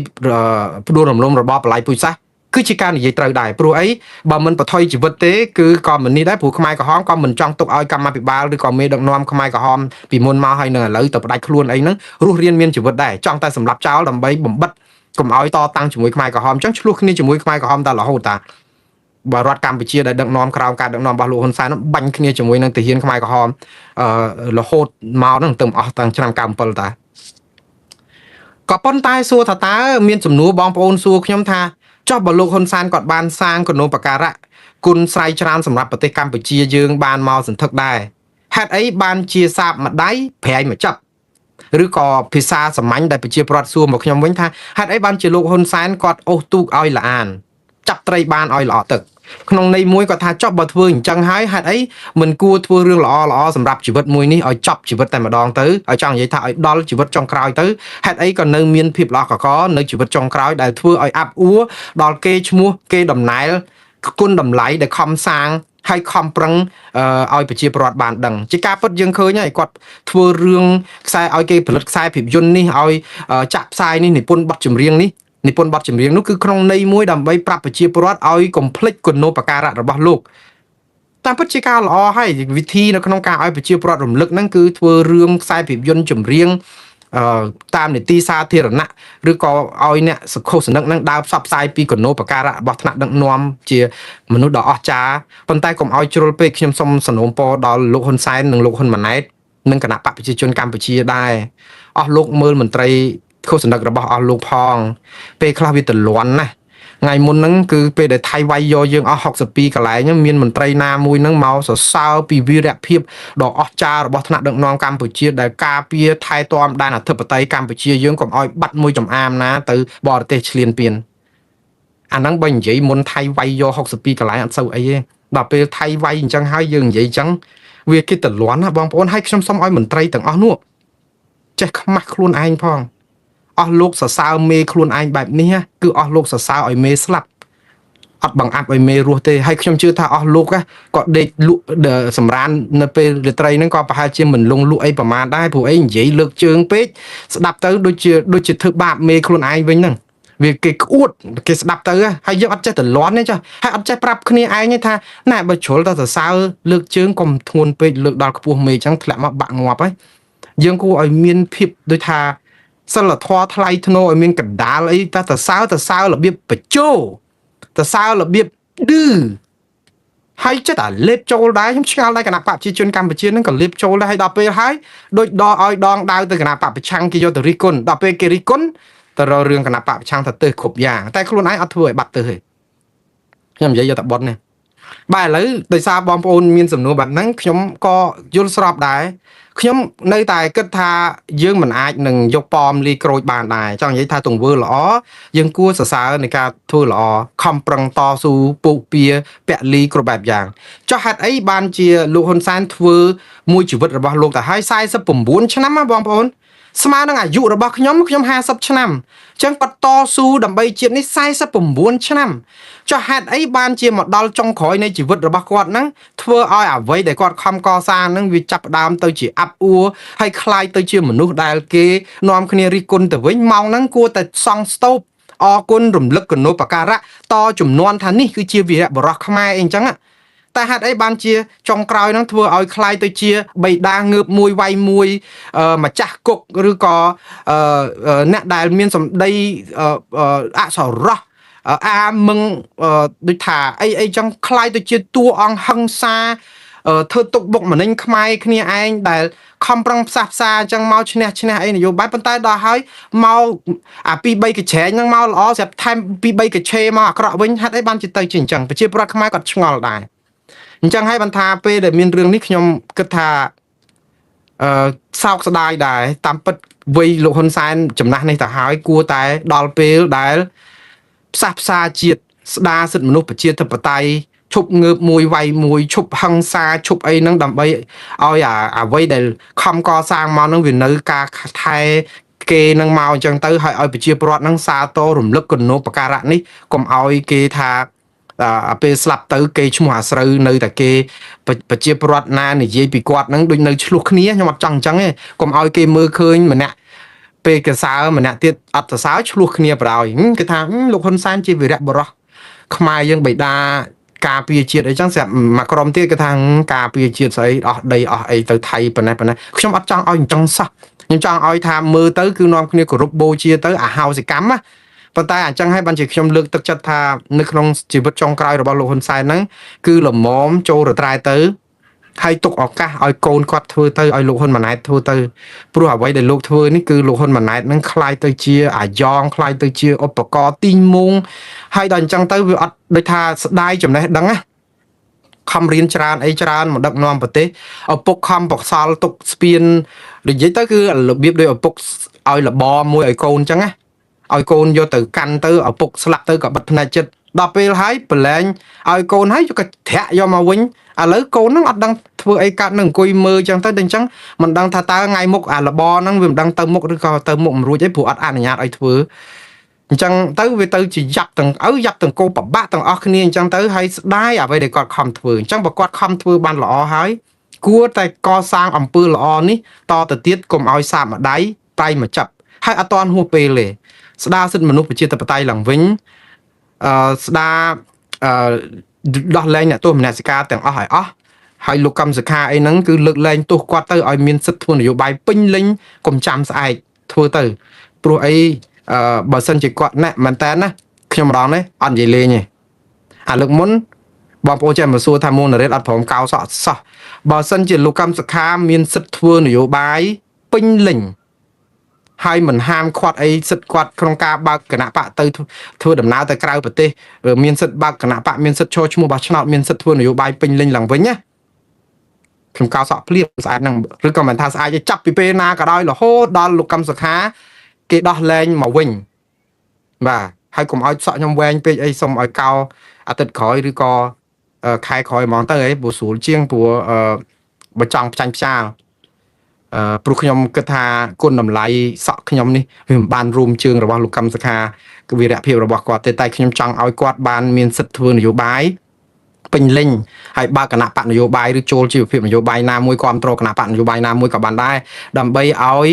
A: ផ្ដួលរំលំរបបបល្ល័យពូជសាសន៍គឺជាការនិយាយត្រូវដែរព្រោះអីបើមិនបថុយជីវិតទេគឺក៏មិននេះដែរព្រោះខ្មែរក្រហមក៏មិនចង់ទុកឲ្យកម្មាភិបាលឬក៏មេដឹកនាំខ្មែរក្រហមពីមុនមកហើយនឹងឥឡូវទៅផ្ដាច់ខ្លួនអីហ្នឹងរស់រៀនមានជីវិតដែរចង់តែសម្រាប់ចោលដើម្បីបំបិតកុំឲ្យតតាំងជាមួយខ្មែរក្រហមអញ្ចឹងឆ្លោះគ្នាជាមួយខ្មែរក្រហមតែរហូតតាបើរដ្ឋកម្ពុជាដែលដឹកនាំក្រោមការដឹកនាំរបស់លោកហ៊ុនសែនបាញ់គ្នាជាមួយនឹងទាហានខ្មែរក្រហមរហូតមកហ្នឹងទៅអស់តាំងឆ្នាំ97តាក៏ប៉ុន្តែសួរថាតើមានសំណួរបងប្អូនសួរខ្ញុំថាចុះបើលោកហ៊ុនសែនគាត់បានសាងគណោបការៈគុណស្រ័យច្រើនសម្រាប់ប្រទេសកម្ពុជាយើងបានមកសន្ធឹកដែរហេតុអីបានជាសាបម្ដាយប្រែងមកចាប់ឬក៏ភាសាសាមញ្ញដែលប្រជាប្រដ្ឋសួរមកខ្ញុំវិញថាហេតុអីបានជាលោកហ៊ុនសែនគាត់អូសទូកឲ្យល្អានចាប់ត្រីបានឲ្យល្អទឹកក្នុងន័យមួយគាត់ថាចប់បើធ្វើអញ្ចឹងហើយហេតុអីមិនគួរធ្វើរឿងល្អសម្រាប់ជីវិតមួយនេះឲ្យចប់ជីវិតតែម្ដងទៅឲ្យចង់និយាយថាឲ្យដល់ជីវិតចុងក្រោយទៅហេតុអីក៏នៅមានភាពល្អកកនៅជីវិតចុងក្រោយដែលធ្វើឲ្យអាប់អួរដល់គេឈ្មោះគេដំណែលគុណតម្លៃដែលខំសាងហើយខំប្រឹងឲ្យប្រជាពលរដ្ឋបានដឹងជាការពិតយើងឃើញហើយគាត់ធ្វើរឿងខ្សែឲ្យគេផលិតខ្សែភាពយន្តនេះឲ្យចាក់ផ្សាយនេះនិពន្ធបទចម្រៀងនេះនិពន្ធបទចម្រៀងនោះគឺក្នុងន័យមួយដើម្បីប្រាប់ប្រជាពលរដ្ឋឲ្យកុំភ្លេចគុណូបការៈរបស់លោកតាមពិតជាការល្អហើយវិធីនៅក្នុងការឲ្យប្រជាពលរដ្ឋរំលឹកហ្នឹងគឺធ្វើរឿងខ្សែភាពយន្តចម្រៀងតាមនីតិសាធារណៈឬក៏ឲ្យអ្នកសង្ឃសនឹកហ្នឹងដើរផ្សព្វផ្សាយពីគុណូបការៈរបស់ថ្នាក់ដឹកនាំជាមនុស្សដ៏អស្ចារ្យប៉ុន្តែកុំឲ្យជ្រុលពេកខ្ញុំសូមសនំពរដល់លោកហ៊ុនសែននិងលោកហ៊ុនម៉ាណែតនិងគណៈបកប្រជាជនកម្ពុជាដែរអស់លោកមើលមន្ត្រីខុសសណ្ដឹករបស់អស់លោកផងពេលខ្លះវាទលាន់ណាស់ថ្ងៃមុនហ្នឹងគឺពេលដែលថៃវាយយកយើងអស់62កន្លែងមានមន្ត្រីណាមួយហ្នឹងមកសរសើរពីវីរភាពដ៏អស្ចារ្យរបស់ថ្នាក់ដឹកនាំកម្ពុជាដែលការពារថែទាំដែនអធិបតេយ្យកម្ពុជាយើងកុំឲ្យបាត់មួយចំអាមណាទៅបរទេសឈ្លានពានអាហ្នឹងបើនិយាយមុនថៃវាយយក62កន្លែងអត់សូវអីទេដល់ពេលថៃវាយអញ្ចឹងហើយយើងនិយាយអញ្ចឹងវាគិតទលាន់ណាបងប្អូនហើយខ្ញុំសូមឲ្យមន្ត្រីទាំងអស់នោះចេះខ្មាស់ខ្លួនឯងផងអស់លោកសរសើរមេខ្លួនឯងបែបនេះគឺអស់លោកសរសើរឲ្យមេស្លាប់អត់បង្អាប់ឲ្យមេរស់ទេហើយខ្ញុំជឿថាអស់លោកក៏ដេកលក់សម្រាននៅពេលរាត្រីហ្នឹងក៏ប្រហែលជាមិនលងលក់អីប្រមាណដែរព្រោះអីនិយាយលើកជើងពេកស្ដាប់ទៅដូចជាធ្វើបាបមេខ្លួនឯងវិញហ្នឹងវាគេក្អួតគេស្ដាប់ទៅហើយយើងអត់ចេះតលន់ទេចាហើយអត់ចេះប្រាប់គ្នាឯងទេថាណែបើជ្រុលទៅសរសើរលើកជើងកុំធ្ងន់ពេកលើកដល់ខ្ពស់មេអញ្ចឹងធ្លាក់មកបាក់ងាប់ហើយយើងគួរឲ្យមានភាពដូចថាសិលធម៌ថ្លៃថ្នូរឲ្យមានកណ្ដាលអីតែតសើរបៀបបញ្ចោតសើរបៀបឌឺហើយចិត្តតែលេបចូលដែរខ្ញុំឆ្ងល់ដែរគណៈបកប្រជាជនកម្ពុជាហ្នឹងក៏លេបចូលដែរហើយដល់ពេលហើយដូចដកឲ្យដងដាវទៅគណៈបកប្រឆាំងគេយកទៅរិះគន់ដល់ពេលគេរិះគន់ទៅរករឿងគណៈបកប្រឆាំងទៅទើសគ្រប់យ៉ាងតែខ្លួនឯងអត់ធ្វើឲ្យបាត់ទើសទេខ្ញុំនិយាយយកតែប៉ុននេះបាទឥឡូវដោយសារបងប្អូនមានសំណួរបែបហ្នឹងខ្ញុំក៏យល់ស្របដែរខ្ញុំនៅតែគិតថាយើងមិនអាចនឹងយកប៉មលីក្រូចបានដែរចង់និយាយថាទង្វើល្អយើងគួរសរសើរនៃការធ្វើល្អខំប្រឹងតស៊ូពុះពៀពលីគ្រប់បែបយ៉ាងចុះហេតុអីបានជាលោកហ៊ុនសែនធ្វើមួយជីវិតរបស់លោកទៅហើយ49ឆ្នាំណាបងប្អូនស្មើនឹងអាយុរបស់ខ្ញុំ50ឆ្នាំអញ្ចឹងគាត់តស៊ូដើម្បីជាតិនេះ49ឆ្នាំចុះហេតុអីបានជាមកដល់ចុងក្រោយនៃជីវិតរបស់គាត់ហ្នឹងធ្វើឲ្យអ្វីដែលគាត់ខំកសាងហ្នឹងវាចាប់ផ្ដើមទៅជាអាប់អួរហើយคล้ายទៅជាមនុស្សដែលគេនាំគ្នារិះគន់ទៅវិញម៉ោងហ្នឹងគួរតែសង់ស្ទូបអរគុណរំលឹកគណោបការៈតជំនាន់ថានេះគឺជាវីរបុរសខ្មែរអីអញ្ចឹង តែហេតុអីបានជាចុងក្រោយហ្នឹងធ្វើឲ្យคล้ายទៅជាបៃតាងើបមួយវាយមួយម្ចាស់គុកឬក៏អ្នកដែលមានសម្ដីអសរោះអាមឹងដូចថាអីចឹងคล้ายទៅជាតួអង្គហិង្សាធ្វើទុកបុកម្នេញខ្មែរគ្នាឯងដែលខំប្រឹងផ្សះផ្សាអញ្ចឹងមកឈ្នះអីនយោបាយប៉ុន្តែដល់ហើយមកអា2 3កញ្ឆែងហ្នឹងមកល្អស្រាប់ថែម2 3កញ្ឆេមកអាក្រក់វិញហេតុអីបានជាទៅជាអញ្ចឹងប្រជាប្រដ្ឋខ្មែរគាត់ឆ្ងល់ដែរអញ្ចឹងហើយបានថាពេលដែលមានរឿងនេះខ្ញុំគិតថាសោកស្ដាយដែរតាមពិតវ័យលោកហ៊ុនសែនចំណាស់នេះទៅហើយគួរតែដល់ពេលដែលផ្សះផ្សាជាតិស្ដារសិទ្ធិមនុស្សប្រជាធិបតេយ្យឈប់ងើបមួយវាយមួយឈប់ហឹង្សាឈប់អីហ្នឹងដើម្បីឲ្យអ្វីដែលខំកសាងមកហ្នឹងវានៅការថែគេនឹងមកអញ្ចឹងទៅឲ្យប្រជាពលរដ្ឋហ្នឹងសាទររំលឹកគុណូបការៈនេះកុំឲ្យគេថាពេលស្លាប់ទៅគេឈ្មោះអាស្រូវនៅតែគេប្រជាពលរដ្ឋណានិយាយពីគាត់ហ្នឹងដូចនៅឆ្លោះគ្នាខ្ញុំអត់ចង់អញ្ចឹងទេកុំឲ្យគេមើលឃើញម្នាក់ពេលកសើម្នាក់ទៀតអត់សរសើរឆ្លោះគ្នាបណ្ដោយគេថាលោកហ៊ុនសែនជាវីរៈបុរសខ្មែរយើងបិតាការពារជាតិអីចឹងស្រាប់មកក្រុមទៀតគេថាការពារជាតិស្អីអស់ដីអស់អីទៅថៃប៉ុណ្ណេះខ្ញុំអត់ចង់ឲ្យអញ្ចឹងសោះខ្ញុំចង់ឲ្យថាមើលទៅគឺនាំគ្នាគោរពបូជាទៅអាហោសិកម្មណាប៉ុន្តែអញ្ចឹងហើយបានជាខ្ញុំលើកទឹកចិត្តថានៅក្នុងជីវិតចុងក្រោយរបស់លោកហ៊ុនសែនហ្នឹងគឺលំមចូលរត្រែទៅហើយទុកឱកាសឲ្យកូនគាត់ធ្វើទៅឲ្យលោកហ៊ុនម៉ាណែតធ្វើទៅព្រោះអ្វីដែលលោកធ្វើនេះគឺលោកហ៊ុនម៉ាណែតនឹងคล้ายទៅជាអាយ៉ងคล้ายទៅជាឧបករណ៍ទីងមុងហើយដល់អញ្ចឹងទៅវាអត់ដូចថាស្ដាយចំណេះដឹងណាខំរៀនច្រើនអីច្រើនមកដឹកនាំប្រទេសឪពុកខំបកសល់ទុកស្ពាននិយាយទៅគឺរបៀបដូចឪពុកឲ្យលបមួយឲ្យកូនអញ្ចឹងណាឲ្យកូនយកទៅកាន់ទៅឪពុកស្លាប់ទៅក៏បិទភ្នែកចិត្តដល់ពេលហើយប្រឡែងឲ្យកូនហើយយកធាក់យកមកវិញឥឡូវកូនហ្នឹងអត់ដឹងធ្វើអីកាត់នឹងអង្គុយមើលអញ្ចឹងទៅអញ្ចឹងមិនដឹងថាតើថ្ងៃមុខអាលបហ្នឹងវាមិនដឹងទៅមុខឬក៏ទៅមុខមិនរួចអីព្រោះអត់អនុញ្ញាតឲ្យធ្វើអញ្ចឹងទៅវាទៅជាយ៉ាប់ទាំងយ៉ាប់ទាំងគោប្របាក់ទាំងអស់គ្នាអញ្ចឹងទៅហើយស្ដាយអ្វីដែលគាត់ខំធ្វើអញ្ចឹងបើគាត់ខំធ្វើបានល្អហើយគួរតែកសាងអំពើល្អនេះតទៅទៀតកុំឲ្យសាបម្ដាយប្រៃមកចាប់ហើយអត់តាន់ហួសពេលទេស្ដារសិទ្ធិមនុស្សប្រជាធិបតេយ្យឡើងវិញស្ដារដោះលែងអ្នកទោសមនសិការទាំងអស់ឲ្យអស់ហើយលោកកម្មសខាអីហ្នឹងគឺលើកលែងទោសគាត់ទៅឲ្យមានសិទ្ធិធ្វើនយោបាយពេញលេញកុំចាំស្អែកធ្វើទៅព្រោះអីបើសិនជាគាត់ណាមែនតើណាខ្ញុំម្ដងនេះអត់និយាយលេងទេអាលើកមុនបងប្អូនចេះមកសួរថាមូលនរ៉េតអត់ព្រមកោសក់សោះបើសិនជាលោកកម្មសខាមានសិទ្ធិធ្វើនយោបាយពេញលេញហើយមិនហាមឃាត់អីសិទ្ធិគាត់ក្នុងការបើកគណៈបកទៅធ្វើដំណើរទៅក្រៅប្រទេសមានសិទ្ធិបើកគណៈបកមានសិទ្ធិចូលឈ្មោះបោះឆ្នោតមានសិទ្ធិធ្វើនយោបាយពេញលេញឡើងវិញណាខ្ញុំកោសក់ភ្លាមស្អាតហ្នឹងឬក៏មិនថាស្អាតទេចាប់ពីពេលណាក៏ដោយរហូតដល់លោកកម្មសខាគេដោះលែងមកវិញបាទហើយកុំឲ្យសក់ខ្ញុំវែងពេកអីសុំឲ្យកោអាទិត្យក្រោយឬក៏ខែក្រោយហ្មងទៅអីព្រោះស្រួលជាងព្រោះបើចង់ផ្ចាញ់ផ្ចាលព្រោះខ្ញុំគិតថាគុណតម្លៃសក់ខ្ញុំនេះវាមិនបានរួមជើងរបស់លោកកម្មសខាគឺវីរៈភាពរបស់គាត់ទេតែខ្ញុំចង់ឲ្យគាត់បានមានសិទ្ធិធ្វើនយោបាយពេញលេញហើយបើគណៈបកនយោបាយឬចូលជីវភាពនយោបាយណាមួយគ្រប់គ្រងគណៈបកនយោបាយណាមួយក៏បានដែរដើម្បីឲ្យ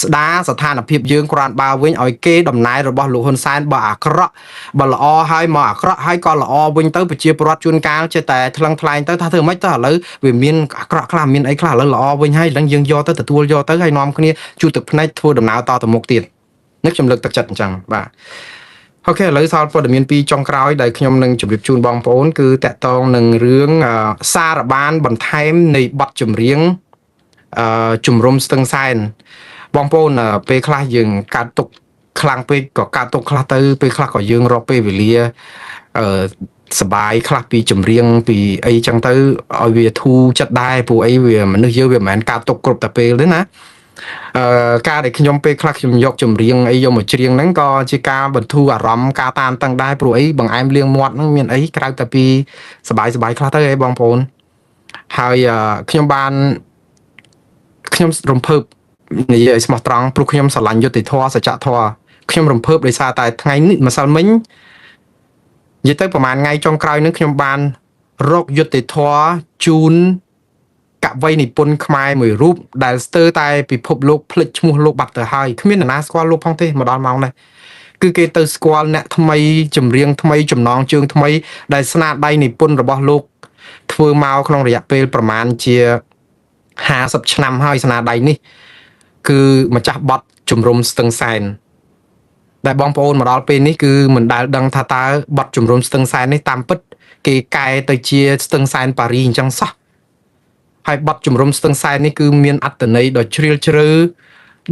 A: ស្ដារស្ថានភាពយើងក្រាន់បើវិញឲ្យគេដំណើររបស់លោកហ៊ុនសែនបើអាក្រក់បើល្អហើយមកអាក្រក់ហើយក៏ល្អវិញទៅប្រជាពលរដ្ឋជួនកាលចេះតែថ្លឹងថ្លែងទៅថាធ្វើម៉េចទៅឥឡូវវាមានអាក្រក់ខ្លះមានអីខ្លះឥឡូវល្អវិញហើយឡើងយើងយកទៅទទួលយកទៅហើយនាំគ្នាជួទឹកភ្នែកធ្វើដំណើរតទៅមុខទៀតនេះខ្ញុំលើកទឹកចិត្តអញ្ចឹងបាទអូខេឥឡូវសល់ព័ត៌មានពីរចុងក្រោយដែលខ្ញុំនឹងជម្រាបជូនបងប្អូនគឺតកតងនឹងរឿងសារបានបន្ថែមនៃបទចម្រៀងជំរុំស្ទឹងសែនបងប្អូនពេលខ្លះយើងកាត់ទុកខ្លាំងពេកក៏កាត់ទុកខ្លះទៅពេលខ្លះក៏យើងរកពេលវេលាសបាយខ្លះពីចម្រៀងពីអីចឹងទៅឲ្យវាធូរចិត្តដែរព្រោះអីវាមនុស្សយើងវាមិនមែនកាត់ទុកគ្រប់តែពេលទេណាការដែលខ្ញុំពេលខ្លះខ្ញុំយកចម្រៀងអីយកមកច្រៀងហ្នឹងក៏ជាការបន្ធូរអារម្មណ៍ការតានតឹងដែរព្រោះអីបង្អែមលៀងមាត់ហ្នឹងមានអីក្រៅតែពីសបាយខ្លះទៅអីបងប្អូនហើយខ្ញុំរំភើបនិយាយឲ្យស្មោះត្រង់ព្រោះខ្ញុំស្រឡាញ់យុត្តិធម៌សច្ចធម៌ខ្ញុំរំភើបដោយសារតែថ្ងៃនេះម្សិលមិញនិយាយទៅប្រហែលថ្ងៃចុងក្រោយនេះខ្ញុំបានរកយុត្តិធម៌ជូនកវីនិពន្ធខ្មែរមួយរូបដែលស្ទើរតែពិភពលោកភ្លេចឈ្មោះលោកបាត់ទៅហើយគ្មាននរណាស្គាល់លោកផងទេមកដល់ម៉ោងនេះគឺគេទៅស្គាល់អ្នកថ្មីចម្រៀងថ្មីចំណងជើងថ្មីដែលស្នាដៃនិពន្ធរបស់លោក ធ្វើមកក្នុងរយៈពេលប្រមាណជា50ឆ្នាំហើយស្នាដៃនេះគឺម្ចាស់បទជំរំស្ទឹងសែនដែលបងប្អូនមកដល់ពេលនេះគឺមិនដែលដឹងថាតើបទជំរំស្ទឹងសែននេះតាមពិតគេកែទៅជាស្ទឹងសែនប៉ារីអញ្ចឹងសោះហើយបទជំរំស្ទឹងសែននេះគឺមានអត្ថន័យដ៏ជ្រាលជ្រៅ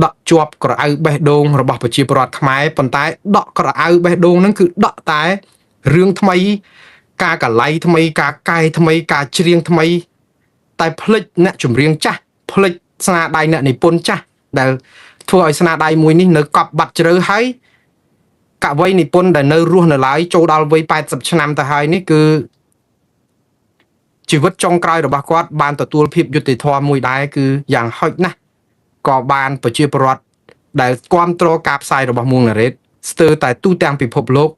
A: ដកជាប់ក្រអៅបេះដូងរបស់ប្រជាពលរដ្ឋខ្មែរប៉ុន្តែដកក្រអៅបេះដូងហ្នឹងគឺដកតែរឿងថ្មីការកលៃថ្មីការកែថ្មីការច្រៀងថ្មីតែភ្លេចអ្នកចម្រៀងចាស់ភ្លេចស្នាដៃអ្នកនិពន្ធចាស់ដែលធ្វើឲ្យស្នាដៃមួយនេះនៅកប់បាត់ជ្រៅហើយកវីនិពន្ធដែលនៅរស់នៅឡើយចូលដល់វ័យ80ឆ្នាំទៅហើយនេះគឺជីវិតចុងក្រោយរបស់គាត់បានទទួលភាពយុត្តិធម៌មួយដែរគឺយ៉ាងហោចណាស់ក៏បានប្រជាពលរដ្ឋដែលគ្រប់គ្រងការផ្សាយរបស់មួងណារ៉េតស្ទើរតែទូទាំងពិភពលោក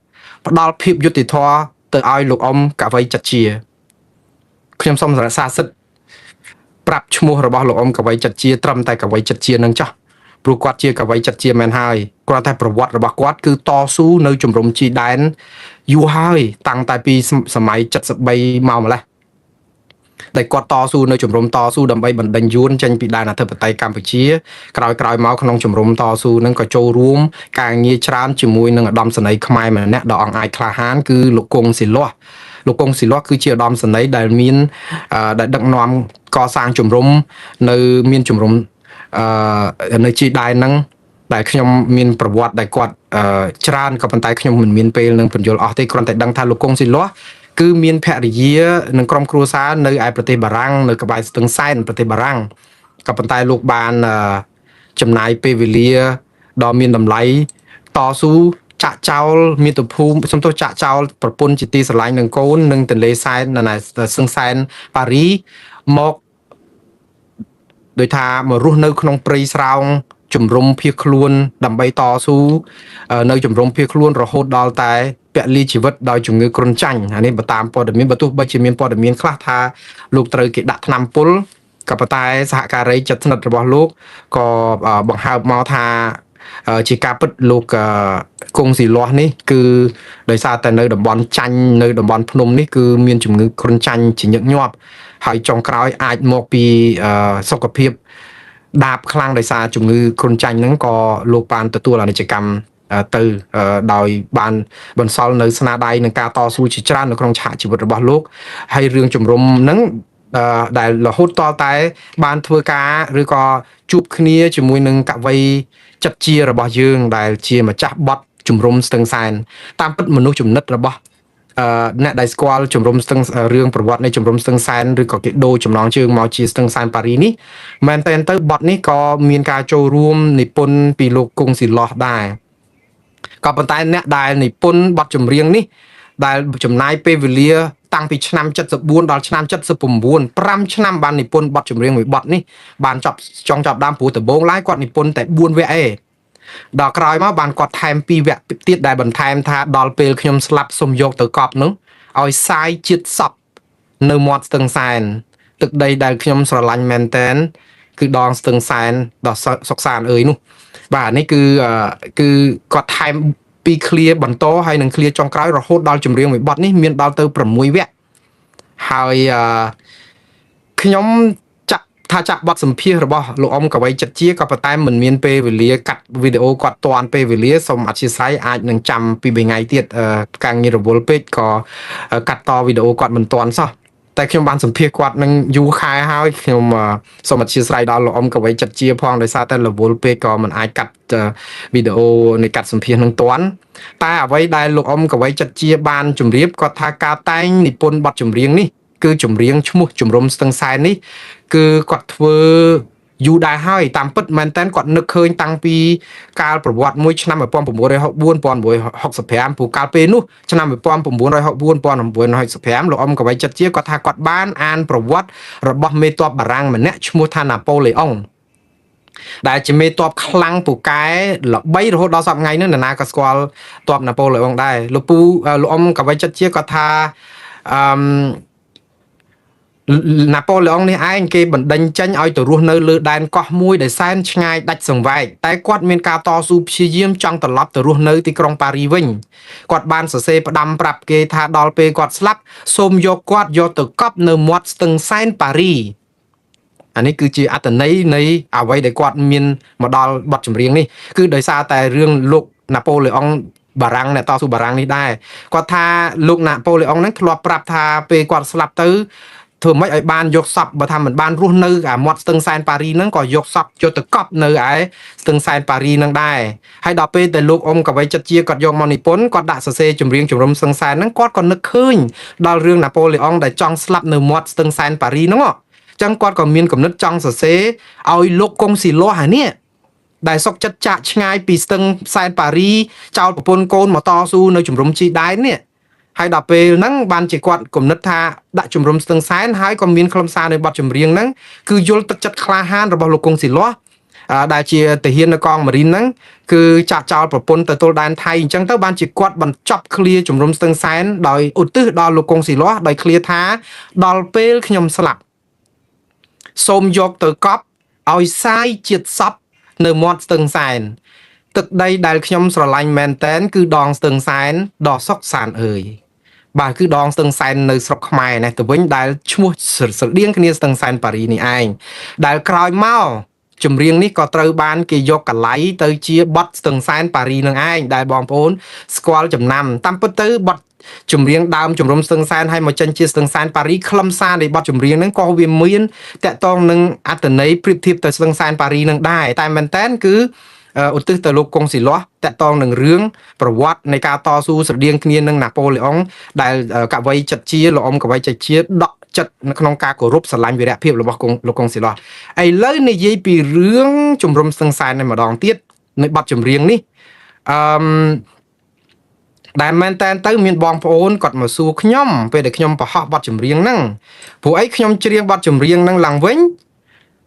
A: ផ្ដល់ភាពយុត្តិធម៌ទៅឲ្យលោកអ៊ំកវីចត្យាខ្ញុំសូមរក្សាសិទ្ធិប្រាប់ឈ្មោះរបស់លោកអ៊ំកវីចត្យាត្រឹមតែកវីចត្យានឹងចោះព្រោះគាត់ជាកវីចត្យាមែនហើយគាត់តែប្រវត្តិរបស់គាត់គឺតស៊ូនៅជំរំជីដែនយូរហើយតាំងតែពីសម័យ73មកម្លេះដែលគាត់តស៊ូនៅជំរំតស៊ូដើម្បីបណ្ដេញយួនចេញពីដែនអធិបតេយ្យកម្ពុជាក្រោយមកក្នុងជំរំតស៊ូនឹងក៏ចូលរួមការងារច្រើនជាមួយនឹងឧត្តមសេនីយ៍ខ្មែរម្នាក់ដ៏អង្អាចក្លាហានគឺលោកគង់ស៊ីលាស់លោកគង់ស៊ីលាស់គឺជាឧត្តមសេនីយ៍ដែលមានដែលដឹកនាំកសាងជំរំនៅមានជំរំនៅជីដែនហ្នឹងដែលខ្ញុំមានប្រវត្តិដែលគាត់ច្រើនក៏ប៉ុន្តែខ្ញុំមិនមានពេលនឹងបញ្យល់អស់ទេគ្រាន់តែដឹងថាលោកគង់ស៊ីលាស់គឺមានភរិយានិងក្រុមគ្រួសារនៅឯប្រទេសបារាំងនៅក្បែរស្ទឹងសែនប្រទេសបារាំងក៏ប៉ុន្តែលោកបានចំណាយពេលវេលាដ៏មានតម្លៃតស៊ូចាក់ចោលមាតុភូមិសំទោសចាក់ចោលប្រពន្ធជាទីស្រឡាញ់នឹងកូននិងទន្លេសែននៅស្ទឹងសែនប៉ារីមកដោយថាមករស់នៅក្នុងព្រៃស្រោងជំរំភៀសខ្លួនដើម្បីតស៊ូនៅជំរំភៀសខ្លួនរហូតដល់តែពលីជីវិតដោយជំងឺគ្រុនចាញ់អានេះបើតាមព័ត៌មានបើទោះបីជាមានព័ត៌មានខ្លះថាលោកត្រូវគេដាក់ថ្នាំពុលក៏ប៉ុន្តែសហការីជិតស្និទ្ធរបស់លោកក៏បង្ហើបមកថាជាការពិតលោកគង់ស៊ីលាស់នេះគឺដោយសារតែនៅតំបន់ចាញ់នៅតំបន់ភ្នំនេះគឺមានជំងឺគ្រុនចាញ់ជាញឹកញាប់ហើយចុងក្រោយអាចមកពីសុខភាពដាបខ្លាំងដោយសារជំងឺគ្រុនចាញ់ហ្នឹងក៏លោកបានទទួលអនិច្ចកម្មទៅដោយបានបន្សល់នៅស្នាដៃនឹងការតស៊ូជាច្រើននៅក្នុងឆាកជីវិតរបស់លោកហើយរឿងជំរំហ្នឹងដែលរហូតតតែបានធ្វើការឬក៏ជួបគ្នាជាមួយនឹងកវីចត្យារបស់យើងដែលជាម្ចាស់បទជំរំស្ទឹងសែនតាមពិតមនុស្សចំណិតរបស់អ្នកដែលស្គាល់ជំរំស្ទឹងរឿងប្រវត្តិនៃជំរំស្ទឹងសែនឬក៏គេដូរចំណងជើងមកជាស្ទឹងសែនប៉ារីនេះមែនតើទៅបទនេះក៏មានការចូលរួមនិពន្ធពីលោកគង់ស៊ីលាស់ដែរក៏ប៉ុន្តែអ្នកដែលនិពន្ធបទចម្រៀងនេះដែលចំណាយពេលវេលាតាំងពីឆ្នាំ74ដល់ឆ្នាំ79 5ឆ្នាំបាននិពន្ធបទចម្រៀងមួយបទនេះបានចប់ដើមព្រោះដំបូងឡើយគាត់និពន្ធតែ4វគ្គឯងដល់ក្រោយមកបានគាត់ថែម2វគ្គទៀតដែលបន្ថែមថាដល់ពេលខ្ញុំស្លាប់សុំយកទៅកប់នោះឲ្យសាយជាតិសពនៅមាត់ស្ទឹងសែនទឹកដីដែលខ្ញុំស្រឡាញ់មែនតែនគឺដងស្ទឹងសែនដ៏សុកសានអើយនោះបាទនេះគឺគាត់ថែមពីឃ្លាបន្តហើយនឹងឃ្លាចុងក្រោយរហូតដល់ចម្រៀងមួយបទនេះមានដល់ទៅ6វគ្គហើយខ្ញុំចាក់បទសម្ភាសរបស់លោកអ៊ំកវីចត្យាក៏ប៉ុន្តែមិនមានពេលវេលាកាត់វីដេអូគាត់តាន់ពេលវេលាសូមអធិស្ឋានអាចនឹងចាំពី3ថ្ងៃទៀតការងាររវល់ពេកក៏កាត់តវីដេអូគាត់មិនតាន់សោះតែខ្ញុំបានសម្ភាសគាត់នឹងយូរខែហើយខ្ញុំសូមអធិស្ឋានដល់លោកអ៊ំកវីចត្យាផងដោយសារតែរវល់ពេកក៏មិនអាចកាត់វីដេអូនៃកាត់សម្ភាសនឹងតាន់តែអ្វីដែលលោកអ៊ំកវីចត្យាបានជម្រាបគាត់ថាការតែងនិពន្ធបទចម្រៀងនេះគឺចម្រៀងឈ្មោះជំរំស្ទឹងសែននេះគឺគាត់ធ្វើយូរដែរហើយតាមពិតមែនតើគាត់នឹកឃើញតាំងពីកាលប្រវត្តិមួយឆ្នាំ1964 1965ព្រោះកាលពេលនោះឆ្នាំ1964 1965លោកអ៊ំកវីចត្យាគាត់ថាគាត់បានអានប្រវត្តិរបស់មេទ័ពបារាំងម្នាក់ឈ្មោះថាណាប៉ូឡេអុងដែលជាមេទ័ពខ្លាំងពូកែល្បីរហូតដល់សប្តាហ៍ថ្ងៃនេះនរណាក៏ស្គាល់ទ័ពណាប៉ូឡេអុងដែរលោកអ៊ំកវីចត្យាគាត់ថា ណាប៉ូឡេអុងនេះឯងគេបណ្ដេញចេញឲ្យទៅរស់នៅលើដែនកោះមួយដែលសែនឆ្ងាយដាច់សង្វែកតែគាត់មានការតស៊ូព្យាយាមចង់ត្រឡប់ទៅរស់នៅទីក្រុងប៉ារីវិញគាត់បានសរសេរផ្ដាំប្រាប់គេថាដល់ពេលគាត់ស្លាប់សូមយកគាត់យកទៅកប់នៅមាត់ស្ទឹងសែនប៉ារីអានេះគឺជាអត្ថន័យនៃអ្វីដែលគាត់មានមកដល់បទចម្រៀងនេះគឺដោយសារតែរឿងលោកណាប៉ូឡេអុងបារាំងអ្នកតស៊ូបារាំងនេះដែរគាត់ថាលោកណាប៉ូឡេអុងហ្នឹងធ្លាប់ប្រាប់ថាពេលគាត់ស្លាប់ទៅធ្វើម៉េចឲ្យបានយកសពបើថាមិនបានរស់នៅអាមាត់ស្ទឹងសែនប៉ារីហ្នឹងក៏យកសពយកទៅកប់នៅឯស្ទឹងសែនប៉ារីហ្នឹងដែរហើយដល់ពេលដែលលោកអ៊ុំកវីចិត្តជាគាត់យកមកនិពន្ធគាត់ដាក់សរសេរចម្រៀងជំរុំស្ទឹងសែនហ្នឹងគាត់ក៏នឹកឃើញដល់រឿងណាប៉ូឡេអុងដែលចង់ស្លាប់នៅមាត់ស្ទឹងសែនប៉ារីហ្នឹងចឹងគាត់ក៏មានគំនិតចង់សរសេរឲ្យលោកកុងស៊ីឡូអានេះដែលសុកចិត្តចាក់ឆ្ងាយពីស្ទឹងសែនប៉ារីចោលប្រពន្ធកូនមកតស៊ូនៅជំរុំជីដែននេះហើយដល់ពេលហ្នឹងបានជាគាត់គំនិតថាដាក់ជំរុំស្ទឹងសែនហើយក៏មានខ្លឹមសារនៃបទចម្រៀងហ្នឹងគឺយល់ទឹកចិត្តក្លាហានរបស់លោកកុងស៊ីឡូដែលជាទាហាននៅកងម៉ារីនហ្នឹងគឺចាក់ចោលប្រពន្ធទៅទល់ដែនថៃអញ្ចឹងទៅបានជាគាត់បញ្ចប់ឃ្លាជំរុំស្ទឹងសែនដោយឧទ្ទិសដល់លោកកុងស៊ីឡូដោយឃ្លាថាដល់ពេលខ្ញុំស្លាប់សូមយកទៅកប់ឲ្យសាយជាតិសពនៅមាត់ស្ទឹងសែនទឹកដីដែលខ្ញុំស្រឡាញ់មែនតែនគឺដងស្ទឹងសែនដ៏សុខសាន្តអើយបាទគឺដងស្ទឹងសែននៅស្រុកខ្មែរនេះទៅវិញដែលឈ្មោះស្រដៀងគ្នាស្ទឹងសែនប៉ារីនេះឯងដែលក្រោយមកចម្រៀងនេះក៏ត្រូវបានគេយកកលៃទៅជាបទស្ទឹងសែនប៉ារីនឹងឯងដែលបងប្អូនស្គាល់ចំណាំតាមពិតទៅបទចម្រៀងដើមជំរុំស្ទឹងសែនឲ្យមកចេញជាស្ទឹងសែនប៉ារីខ្លឹមសារនៃបទចម្រៀងហ្នឹងក៏វាមានតកតងនឹងអត្ថន័យប្រៀបធៀបទៅស្ទឹងសែនប៉ារីនឹងដែរតែមែនតើគឺឧទ្ទិសទៅលោកកុងស៊ីឡូតកតងនឹងរឿងប្រវត្តិនៃការតស៊ូស្រដៀងគ្នានឹងណាប៉ូឡេអុងដែលកវីចិត្តជាលោកអ៊ំកវីចិត្តជាដកចិត្តនៅក្នុងការគោរពស្រឡាញ់វីរភាពរបស់លោកកុងស៊ីឡូឥឡូវនិយាយពីរឿងជំរុំស្ទឹងសែននេះម្ដងទៀតនៃបទចម្រៀងនេះដែលមែនតែនទៅមានបងប្អូនគាត់មកសួរខ្ញុំពេលដែលខ្ញុំបង្ហោះបទចម្រៀងហ្នឹងព្រោះអីខ្ញុំច្រៀងបទចម្រៀងហ្នឹងឡើងវិញ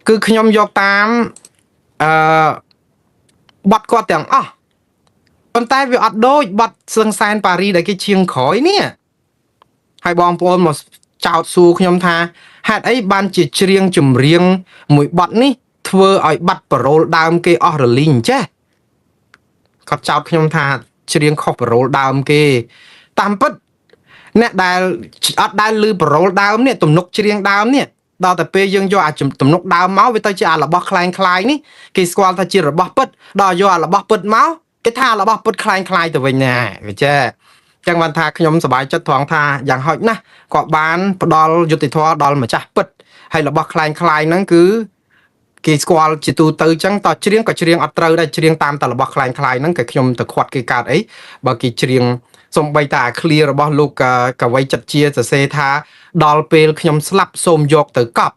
A: គឺខ្ញុំយកតាមបទគាត់ទាំងអស់ប៉ុន្តែវាអត់ដូចបទស្ទឹងសែនប៉ារីដែលគេជាងក្រោយនេះហើយបងប្អូនមកចោទសួរខ្ញុំថាហេតុអីបានជាច្រៀងចម្រៀងមួយបទនេះធ្វើឲ្យបាត់ប្រូលដើមគេអស់រលីងចេះគាត់ចោទខ្ញុំថាច្រៀងខុសប្រូលដើមគេតាមពិតអ្នកដែលអត់ដែលឮប្រូលដើមនេះទំនុកច្រៀងដើមនេះដល់តែពេលយើងយកអាទំនុកដើមមកវាទៅជាអារបស់คล้ายៗនេះគេស្គាល់ថាជារបស់ពិតដល់យកអារបស់ពិតមកគេថារបស់ពិតคล้ายៗទៅវិញណាវាចេះចឹងបានថាខ្ញុំសប្បាយចិត្តត្រង់ថាយ៉ាងហោចណាស់ក៏បានផ្ដល់យុត្តិធម៌ដល់ម្ចាស់ពិតហើយរបស់คล้ายៗហ្នឹងគឺគេស្គាល់ជាទូទៅចឹងតច្រៀងក៏ច្រៀងអត់ត្រូវដែរច្រៀងតាមតែរបស់คล้ายៗហ្នឹងគេខ្ញុំទៅខាត់គេកើតអីបើគេច្រៀងសំបីតាឃ្លារបស់លោកកវីចិត្តជាសរសេរថាដល់ពេលខ្ញុំស្លាប់សូមយកទៅកប់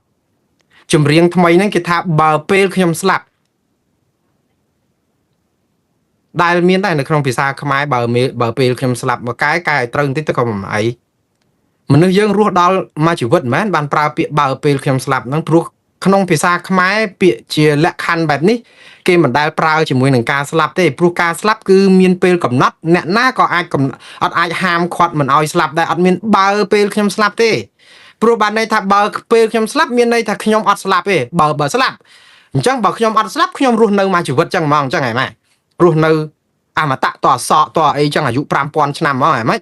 A: ចម្រៀងថ្មីហ្នឹងគេថាបើពេលខ្ញុំស្លាប់ដែលមានដែរនៅក្នុងភាសាខ្មែរបើពេលខ្ញុំស្លាប់មកកែឲ្យត្រូវបន្តិចទៅក៏មិនអីមនុស្សយើងរស់ដល់មួយជីវិតមែនបានប្រើពាក្យបើពេលខ្ញុំស្លាប់ហ្នឹងព្រោះក្នុងភាសាខ្មែរពាក្យជាលក្ខខណ្ឌបែបនេះគេមិនដែលប្រើជាមួយនឹងការស្លាប់ទេព្រោះការស្លាប់គឺមានពេលកំណត់អ្នកណាក៏អាចអត់អាចហាមឃាត់មិនឲ្យស្លាប់ដែរអត់មានបើពេលខ្ញុំស្លាប់ទេព្រោះបានន័យថាបើពេលខ្ញុំស្លាប់មានន័យថាខ្ញុំអត់ស្លាប់ទេបើស្លាប់អញ្ចឹងបើខ្ញុំអត់ស្លាប់ខ្ញុំរស់នៅមួយជីវិតចឹងហ្មងអញ្ចឹងហ៎ម៉ែរស់នៅអមតៈតអសក់តអីចឹងអាយុ5000ឆ្នាំហ្មងហ៎ម៉េច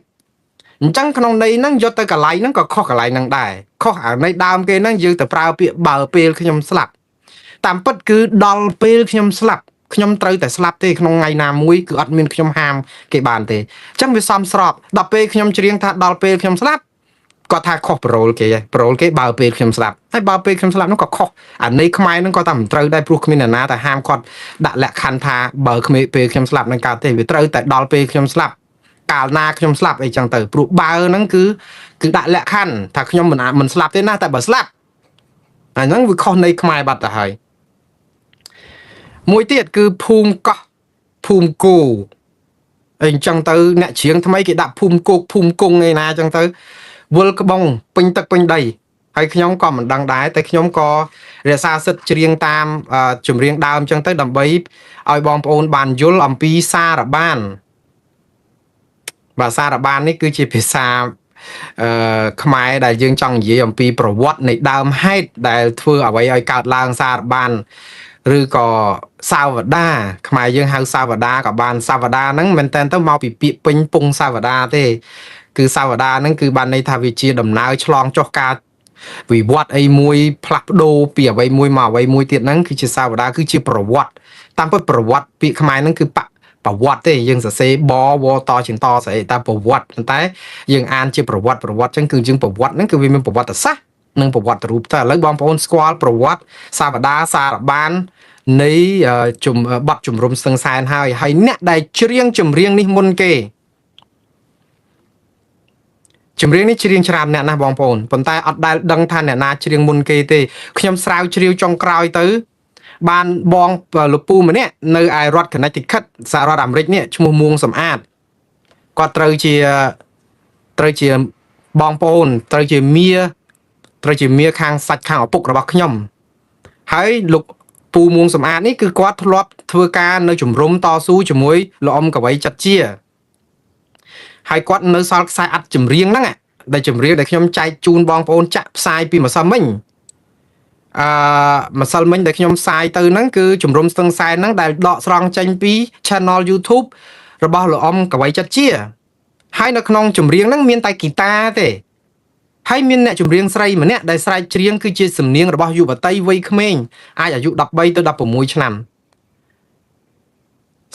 A: អញ្ចឹងក្នុងន័យហ្នឹងយកទៅកន្លែងហ្នឹងក៏ខុសកន្លែងហ្នឹងដែរខុសអាន័យដើមគេហ្នឹងយើងទៅប្រើពាក្យបើពេលខ្ញុំស្លាប់តាមពិតគឺដល់ពេលខ្ញុំស្លាប់ខ្ញុំត្រូវតែស្លាប់ទេក្នុងថ្ងៃណាមួយគឺអត់មានខ្ញុំហាមគេបានទេអញ្ចឹងវាសមស្របដល់ពេលខ្ញុំច្រៀងថាដល់ពេលខ្ញុំស្លាប់គាត់ថាខុសប្រូលគេបើពេលខ្ញុំស្លាប់ហើយបើពេលខ្ញុំស្លាប់នោះក៏ខុសអាន័យខ្មែរហ្នឹងក៏តែមិនត្រូវដែរព្រោះគ្មានអ្នកណាតែហាមគាត់ដាក់លក្ខខណ្ឌថាបើគ្មានពេលខ្ញុំស្លាប់នឹងកើតទេវាត្រូវតែដល់ពេលខ្ញុំស្លាប់កាលណាខ្ញុំស្លាប់អីចឹងទៅព្រោះបើហ្នឹងគឺដាក់លក្ខខណ្ឌថាខ្ញុំមិនស្លាប់ទេណាតែបើស្លាប់អាហ្នឹងវាខុសន័យខ្មែរបាត់ទៅហើយមួយទៀតគឺភូមិកោះភូមិគោអីចឹងទៅអ្នកច្រៀងថ្មីគេដាក់ភូមិគោកភូមិគង់ឯណាចឹងទៅវល់ក្បងពេញទឹកពេញដីហើយខ្ញុំក៏មិនដឹងដែរតែខ្ញុំក៏រក្សាសិទ្ធិច្រៀងតាមចម្រៀងដើមចឹងទៅដើម្បីឲ្យបងប្អូនបានយល់អំពីសារបានបាទសារបាននេះគឺជាភាសា ខ្មែរដែលយើងចង់និយាយអំពីប្រវត្តិនៃដើមហេតុដែលធ្វើអ្វីឲ្យកើតឡើងសារបានឬក៏សាវតាខ្មែរយើងហៅសាវតាក៏បានសាវតាហ្នឹងមិនមែនទៅមកពីពាក្យពេញពងសាវតាទេគឺសាវតាហ្នឹងគឺបានន័យថាវាជាដំណើរឆ្លងចុះការវិវត្តអីមួយផ្លាស់ប្ដូរពីអ្វីមួយមកអ្វីមួយទៀតហ្នឹងគឺជាសាវតាគឺជាប្រវត្តិតាមពិតប្រវត្តិពាក្យខ្មែរហ្នឹងគឺប្រវត្តិទេយើងសរសេរបវតជាងតស្អីតែប្រវត្តិប៉ុន្តែយើងអានជាប្រវត្តិចឹងគឺយើងប្រវត្តិហ្នឹងគឺវាមានប្រវត្តិសាស្ត្រនិងប្រវត្តិរូបតែឥឡូវបងប្អូនស្គាល់ប្រវត្តិសាវតាសារបាននៃបទជំរំស្ទឹងសែនហើយអ្នកដែលច្រៀងចម្រៀងនេះមុនគេចម្រៀងនេះច្រៀងច្រើនអ្នកណាស់បងប្អូនប៉ុន្តែអត់ដែលដឹងថាអ្នកណាច្រៀងមុនគេទេខ្ញុំស្រាវជ្រាវចុងក្រោយទៅបានបងលោកពូម្នាក់នៅឯរដ្ឋ Connecticut សហរដ្ឋអាមេរិកនេះឈ្មោះមួងសំអាតគាត់ត្រូវជាបងប្អូនត្រូវជាមាខាងសាច់ខាងឪពុករបស់ខ្ញុំហើយលោកពូមួងសំអាតនេះគឺគាត់ធ្លាប់ធ្វើការនៅជំរំតស៊ូជាមួយលោកអ៊ំកវីចាត់ជាហើយគាត់នៅសល់ខ្សែអត្ថចម្រៀងហ្នឹងដែលចម្រៀងដែលខ្ញុំចែកជូនបងប្អូនចាក់ផ្សាយពីម្សិលមិញម្សិលមិញដែលខ្ញុំផ្សាយទៅហ្នឹងគឺជំរំស្ទឹងសែនហ្នឹងដែលដកស្រង់ចេញពី Channel YouTube របស់លោកអ៊ំកវីចាត់ជាហើយនៅក្នុងចម្រៀងហ្នឹងមានតែហ្គីតាទេហើយមានអ្នកចម្រៀងស្រីម្នាក់ដែលស្រែកច្រៀងគឺជាសំនៀងរបស់យុវតីវ័យក្មេងអាចអាយុ13ទៅ16ឆ្នាំ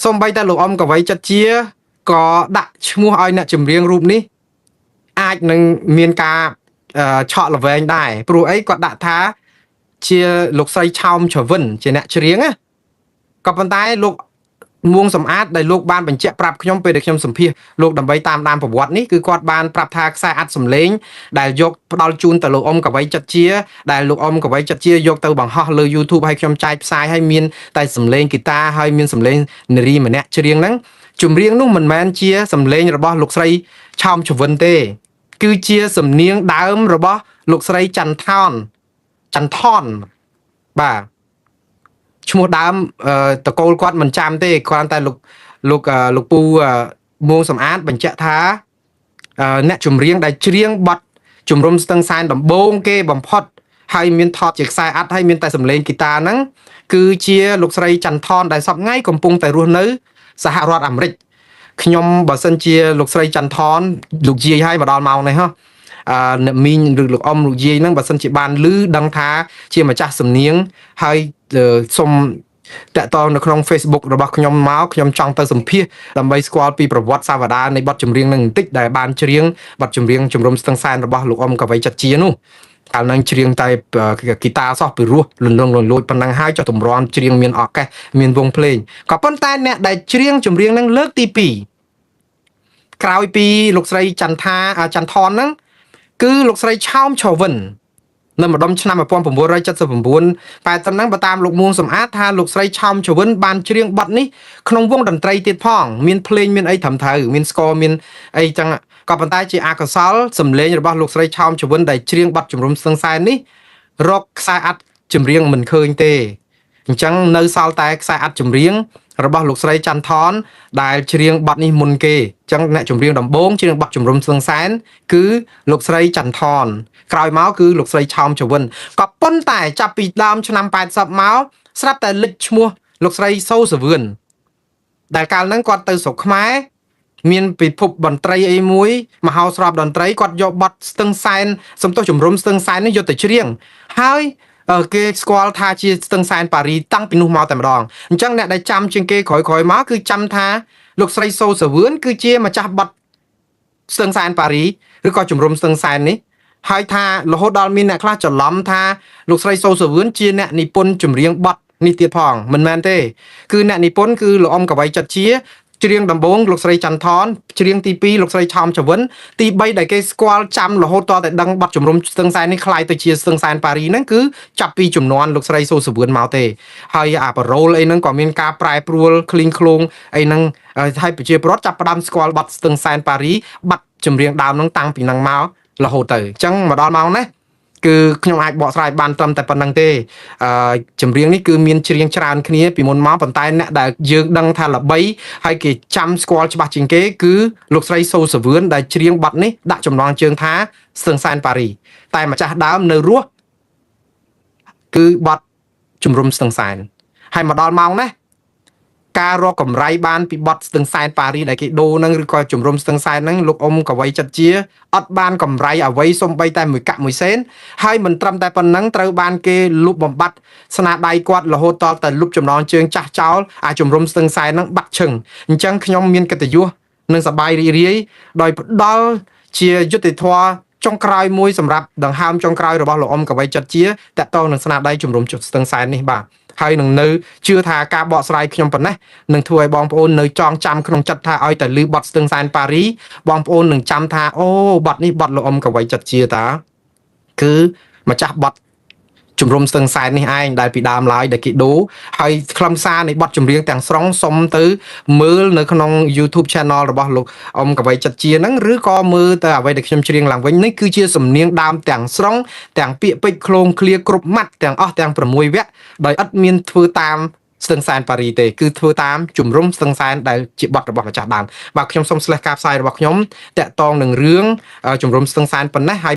A: សូម្បីតែលោកអ៊ំកវីចាត់ជាក៏ដាក់ឈ្មោះឲ្យអ្នកចម្រៀងរូបនេះអាចនឹងមានការឆក់ល្វែងដែរព្រោះអីគាត់ដាក់ថាជាលោកស្រីឆោមច្រវិនជាអ្នកច្រៀងណាក៏ប៉ុន្តែលោកមួងសំអាតដែលលោកបានបញ្ជាក់ប្រាប់ខ្ញុំពេលដែលខ្ញុំសម្ភាសលោកដើម្បីតាមដានប្រវត្តិនេះគឺគាត់បានប្រាប់ថាខ្សែអត្ថសំឡេងដែលយកផ្ដល់ជូនទៅលោកអ៊ំកវីចាត់ជាដែលលោកអ៊ំកវីចាត់ជាយកទៅបង្ហោះលើ YouTube ឲ្យខ្ញុំចែកផ្សាយឲ្យមានតែសំឡេងហ្គីតាហើយមានសំឡេងនារីម្នាក់ច្រៀងហ្នឹងចម្រៀងនោះមិនមែនជាសំឡេងរបស់លោកស្រីឆោមច្រវិនទេគឺជាសំនៀងដើមរបស់លោកស្រីច័ន្ទថនបាទឈ្មោះដើមតកូលគាត់មិនចាំទេគ្រាន់តែលោកពូមួងសំអាតបញ្ជាក់ថាអ្នកចម្រៀងដែលច្រៀងបទជំរំស្ទឹងសែនដំបូងគេបំផុតហើយមានថតជាខ្សែអត្ថហើយមានតែសំឡេងហ្គីតាហ្នឹងគឺជាលោកស្រីច័ន្ទថនដែលសប្ងៃកំពុងតែរស់នៅសហរដ្ឋអាមេរិកខ្ញុំបើសិនជាលោកស្រីច័ន្ទថនលោកយាយឲ្យមកដល់ម៉ោងនេះហ៎អ្នកមីងឬលោកអ៊ំលោកយាយហ្នឹងបើសិនជាបានឮដឹងថាជាម្ចាស់សំនៀងហើយសុំតាក់ទងនៅក្នុង Facebook របស់ខ្ញុំមកខ្ញុំចង់ទៅសម្ភាសដើម្បីស្គាល់ពីប្រវត្តិសាវតានៃបទចម្រៀងនឹងបន្តិចដែលបានច្រៀងបទចម្រៀងជំរំស្ទឹងសែនរបស់លោកអ៊ំកវីចាត់ជានោះកាលនឹងច្រៀងតែហ្គីតាសោះពីរោះលងលួចប៉ុណ្ណឹងហើយចុះទម្រាំច្រៀងមានអកេសមានវង់ភ្លេងក៏ប៉ុន្តែអ្នកដែលច្រៀងចម្រៀងនឹងលើកទី2ក្រោយពីលោកស្រីច័ន្ទថនហ្នឹងគឺលោកស្រីឆោមច្រវិននៅម្ដុំឆ្នាំ1979តែត្រឹមហ្នឹងបើតាមលោកមួងសំអាតថាលោកស្រីឆោមច្រវិនបានច្រៀងបទនេះក្នុងវង់តន្ត្រីទៀតផងមានភ្លេងមានអីត្រឹមត្រូវមានស្គរមានអីចឹងក៏ប៉ុន្តែជាអកុសលសំឡេងរបស់លោកស្រីឆោមច្រវិនដែលច្រៀងបទជំរំស្ទឹងសែននេះរកខ្សែអត្ថចម្រៀងមិនឃើញទេអញ្ចឹងនៅសល់តែខ្សែអត្ថចម្រៀងរបស់លោកស្រីច័ន្ទថនដែលច្រៀងបទនេះមុនគេអញ្ចឹងអ្នកចម្រៀងដំបូងច្រៀងបទជំរំស្ទឹងសែនគឺលោកស្រីច័ន្ទថនក្រោយមកគឺលោកស្រីឆោមច្រវិនក៏ប៉ុន្តែចាប់ពីដើមឆ្នាំ80មកស្រាប់តែលេចឈ្មោះលោកស្រីសូសវឿនដែលកាលហ្នឹងគាត់ទៅស្រុកខ្មែរមានពិភពតន្ត្រីអីមួយមហោស្រពតន្ត្រីគាត់យកបទស្ទឹងសែនសំទោសជំរំស្ទឹងសែននេះយកទៅច្រៀងហើយគេស្គាល់ថាជាស្ទឹងសែនប៉ារីតាំងពីនោះមកតែម្ដងអញ្ចឹងអ្នកដែលចាំជាងគេក្រោយមកគឺចាំថាលោកស្រីសូសវឿនគឺជាម្ចាស់បទស្ទឹងសែនប៉ារីឬក៏ជំរំស្ទឹងសែននេះហើយថារហូតដល់មានអ្នកខ្លះច្រឡំថាលោកស្រីសូសវឿនជាអ្នកនិពន្ធចម្រៀងបទនេះទៀតផងមិនមែនទេគឺអ្នកនិពន្ធគឺលោកអ៊ំកវីចាត់ជាច្រៀងដំបូងលោកស្រីច័ន្ទថនច្រៀងទី2លោកស្រីឆោមច្រវិនទី3ដែលគេស្គាល់ចាំរហូតតតែដឹងបទជំរំស្ទឹងសែននេះคล้ายទៅជាស្ទឹងសែនប៉ារីហ្នឹងគឺចាប់ពីចំនួនលោកស្រីសូសវឿនមកទេហើយអាប៉ារ៉ូលអីហ្នឹងក៏មានការប្រែប្រួលឃ្លីងឃ្លោងអីហ្នឹងហើយប្រជាពលរដ្ឋចាប់ផ្ដើមស្គាល់បទស្ទឹងសែនប៉ារីបទចម្រៀងដើមហ្នឹងតាំងពីហ្នឹងមករហូតទៅអញ្ចឹងមកដល់ម៉ោងណា គឺខ្ញុំអាចបកស្រាយបានត្រឹមតែប៉ុណ្្នឹងទេចម្រៀងនេះគឺមានច្រៀងច្រើនគ្នាពីមុនមកប៉ុន្តែអ្នកដែលយើងដឹងថាល្បីហើយគេចាំស្គាល់ច្បាស់ជាងគេគឺលោកស្រីសូសវឿនដែលច្រៀងបទនេះដាក់ចំណងជើងថាស្ទឹងសែនប៉ារីតែម្ចាស់ដើមនៅរស់គឺបទជំរុំស្ទឹងសែនហើយមកដល់ម៉ោងណាការរកកម្រៃបានពីបទស្ទឹងសែនប៉ារីដែលគេដូរហ្នឹងឬក៏ជំរុំស្ទឹងសែនហ្នឹងលោកអ៊ុំកវីចិត្តជាអត់បានកម្រៃអ្វីសំបីតែមួយកាក់មួយសេនហើយមិនត្រឹមតែប៉ុណ្ណឹងត្រូវបានគេលុបបំបត្តិស្នាដៃគាត់រហូតតតែលុបចំណងជើងចាស់ចោលអាចជំរុំស្ទឹងសែនហ្នឹងបាត់ឈឹងអញ្ចឹងខ្ញុំមានកិត្តិយសនិងសប្បាយរីករាយដោយផ្ដល់ជាយុត្តិធម៌ចុងក្រោយមួយសម្រាប់ដង្ហើមចុងក្រោយរបស់លោកអ៊ុំកវីចិត្តជាតកតងនឹងស្នាដៃជំរុំស្ទឹងសែននេះបាទហើយនឹងនៅជឿថាការបកស្រាយខ្ញុំប៉ុណ្ណេះនឹងធ្វើឲ្យបងប្អូននៅចងចាំក្នុងចិត្តថាឲ្យតែលឺបទស្ទឹងសែនប៉ារីបងប្អូននឹងចាំថាអូបទនេះបទលោកអ៊ុំកវីចិត្តជាតាគឺម្ចាស់បទជំរុំស្ទឹងសែននេះឯងដែលពីដើមឡើយដែលគេដូរហើយខ្លឹមសារនៃបទចម្រៀងទាំងស្រុងសុំទៅមើលនៅក្នុង YouTube Channel របស់លោកអ៊ុំកវីចិត្តជាហ្នឹងឬក៏មើលទៅអ្វីដែលខ្ញុំច្រៀងឡើងវិញនេះគឺជាសំនៀងដើមទាំងស្រុងទាំងពាក្យពេចន៍ឃ្លោងឃ្លាគ្រប់ម៉ាត់ទាំងអស់ទាំង6វគ្គដោយឥតមានធ្វើតាមស្ទឹងសែនប៉ារីទេគឺធ្វើតាមជំរុំស្ទឹងសែនដែលជាបទរបស់ម្ចាស់ដើមបាទខ្ញុំសូមស្លេះការផ្សាយរបស់ខ្ញុំតាក់ទងនឹងរឿងជំរុំស្ទឹងសែនប៉ុណ្ណេះហើយ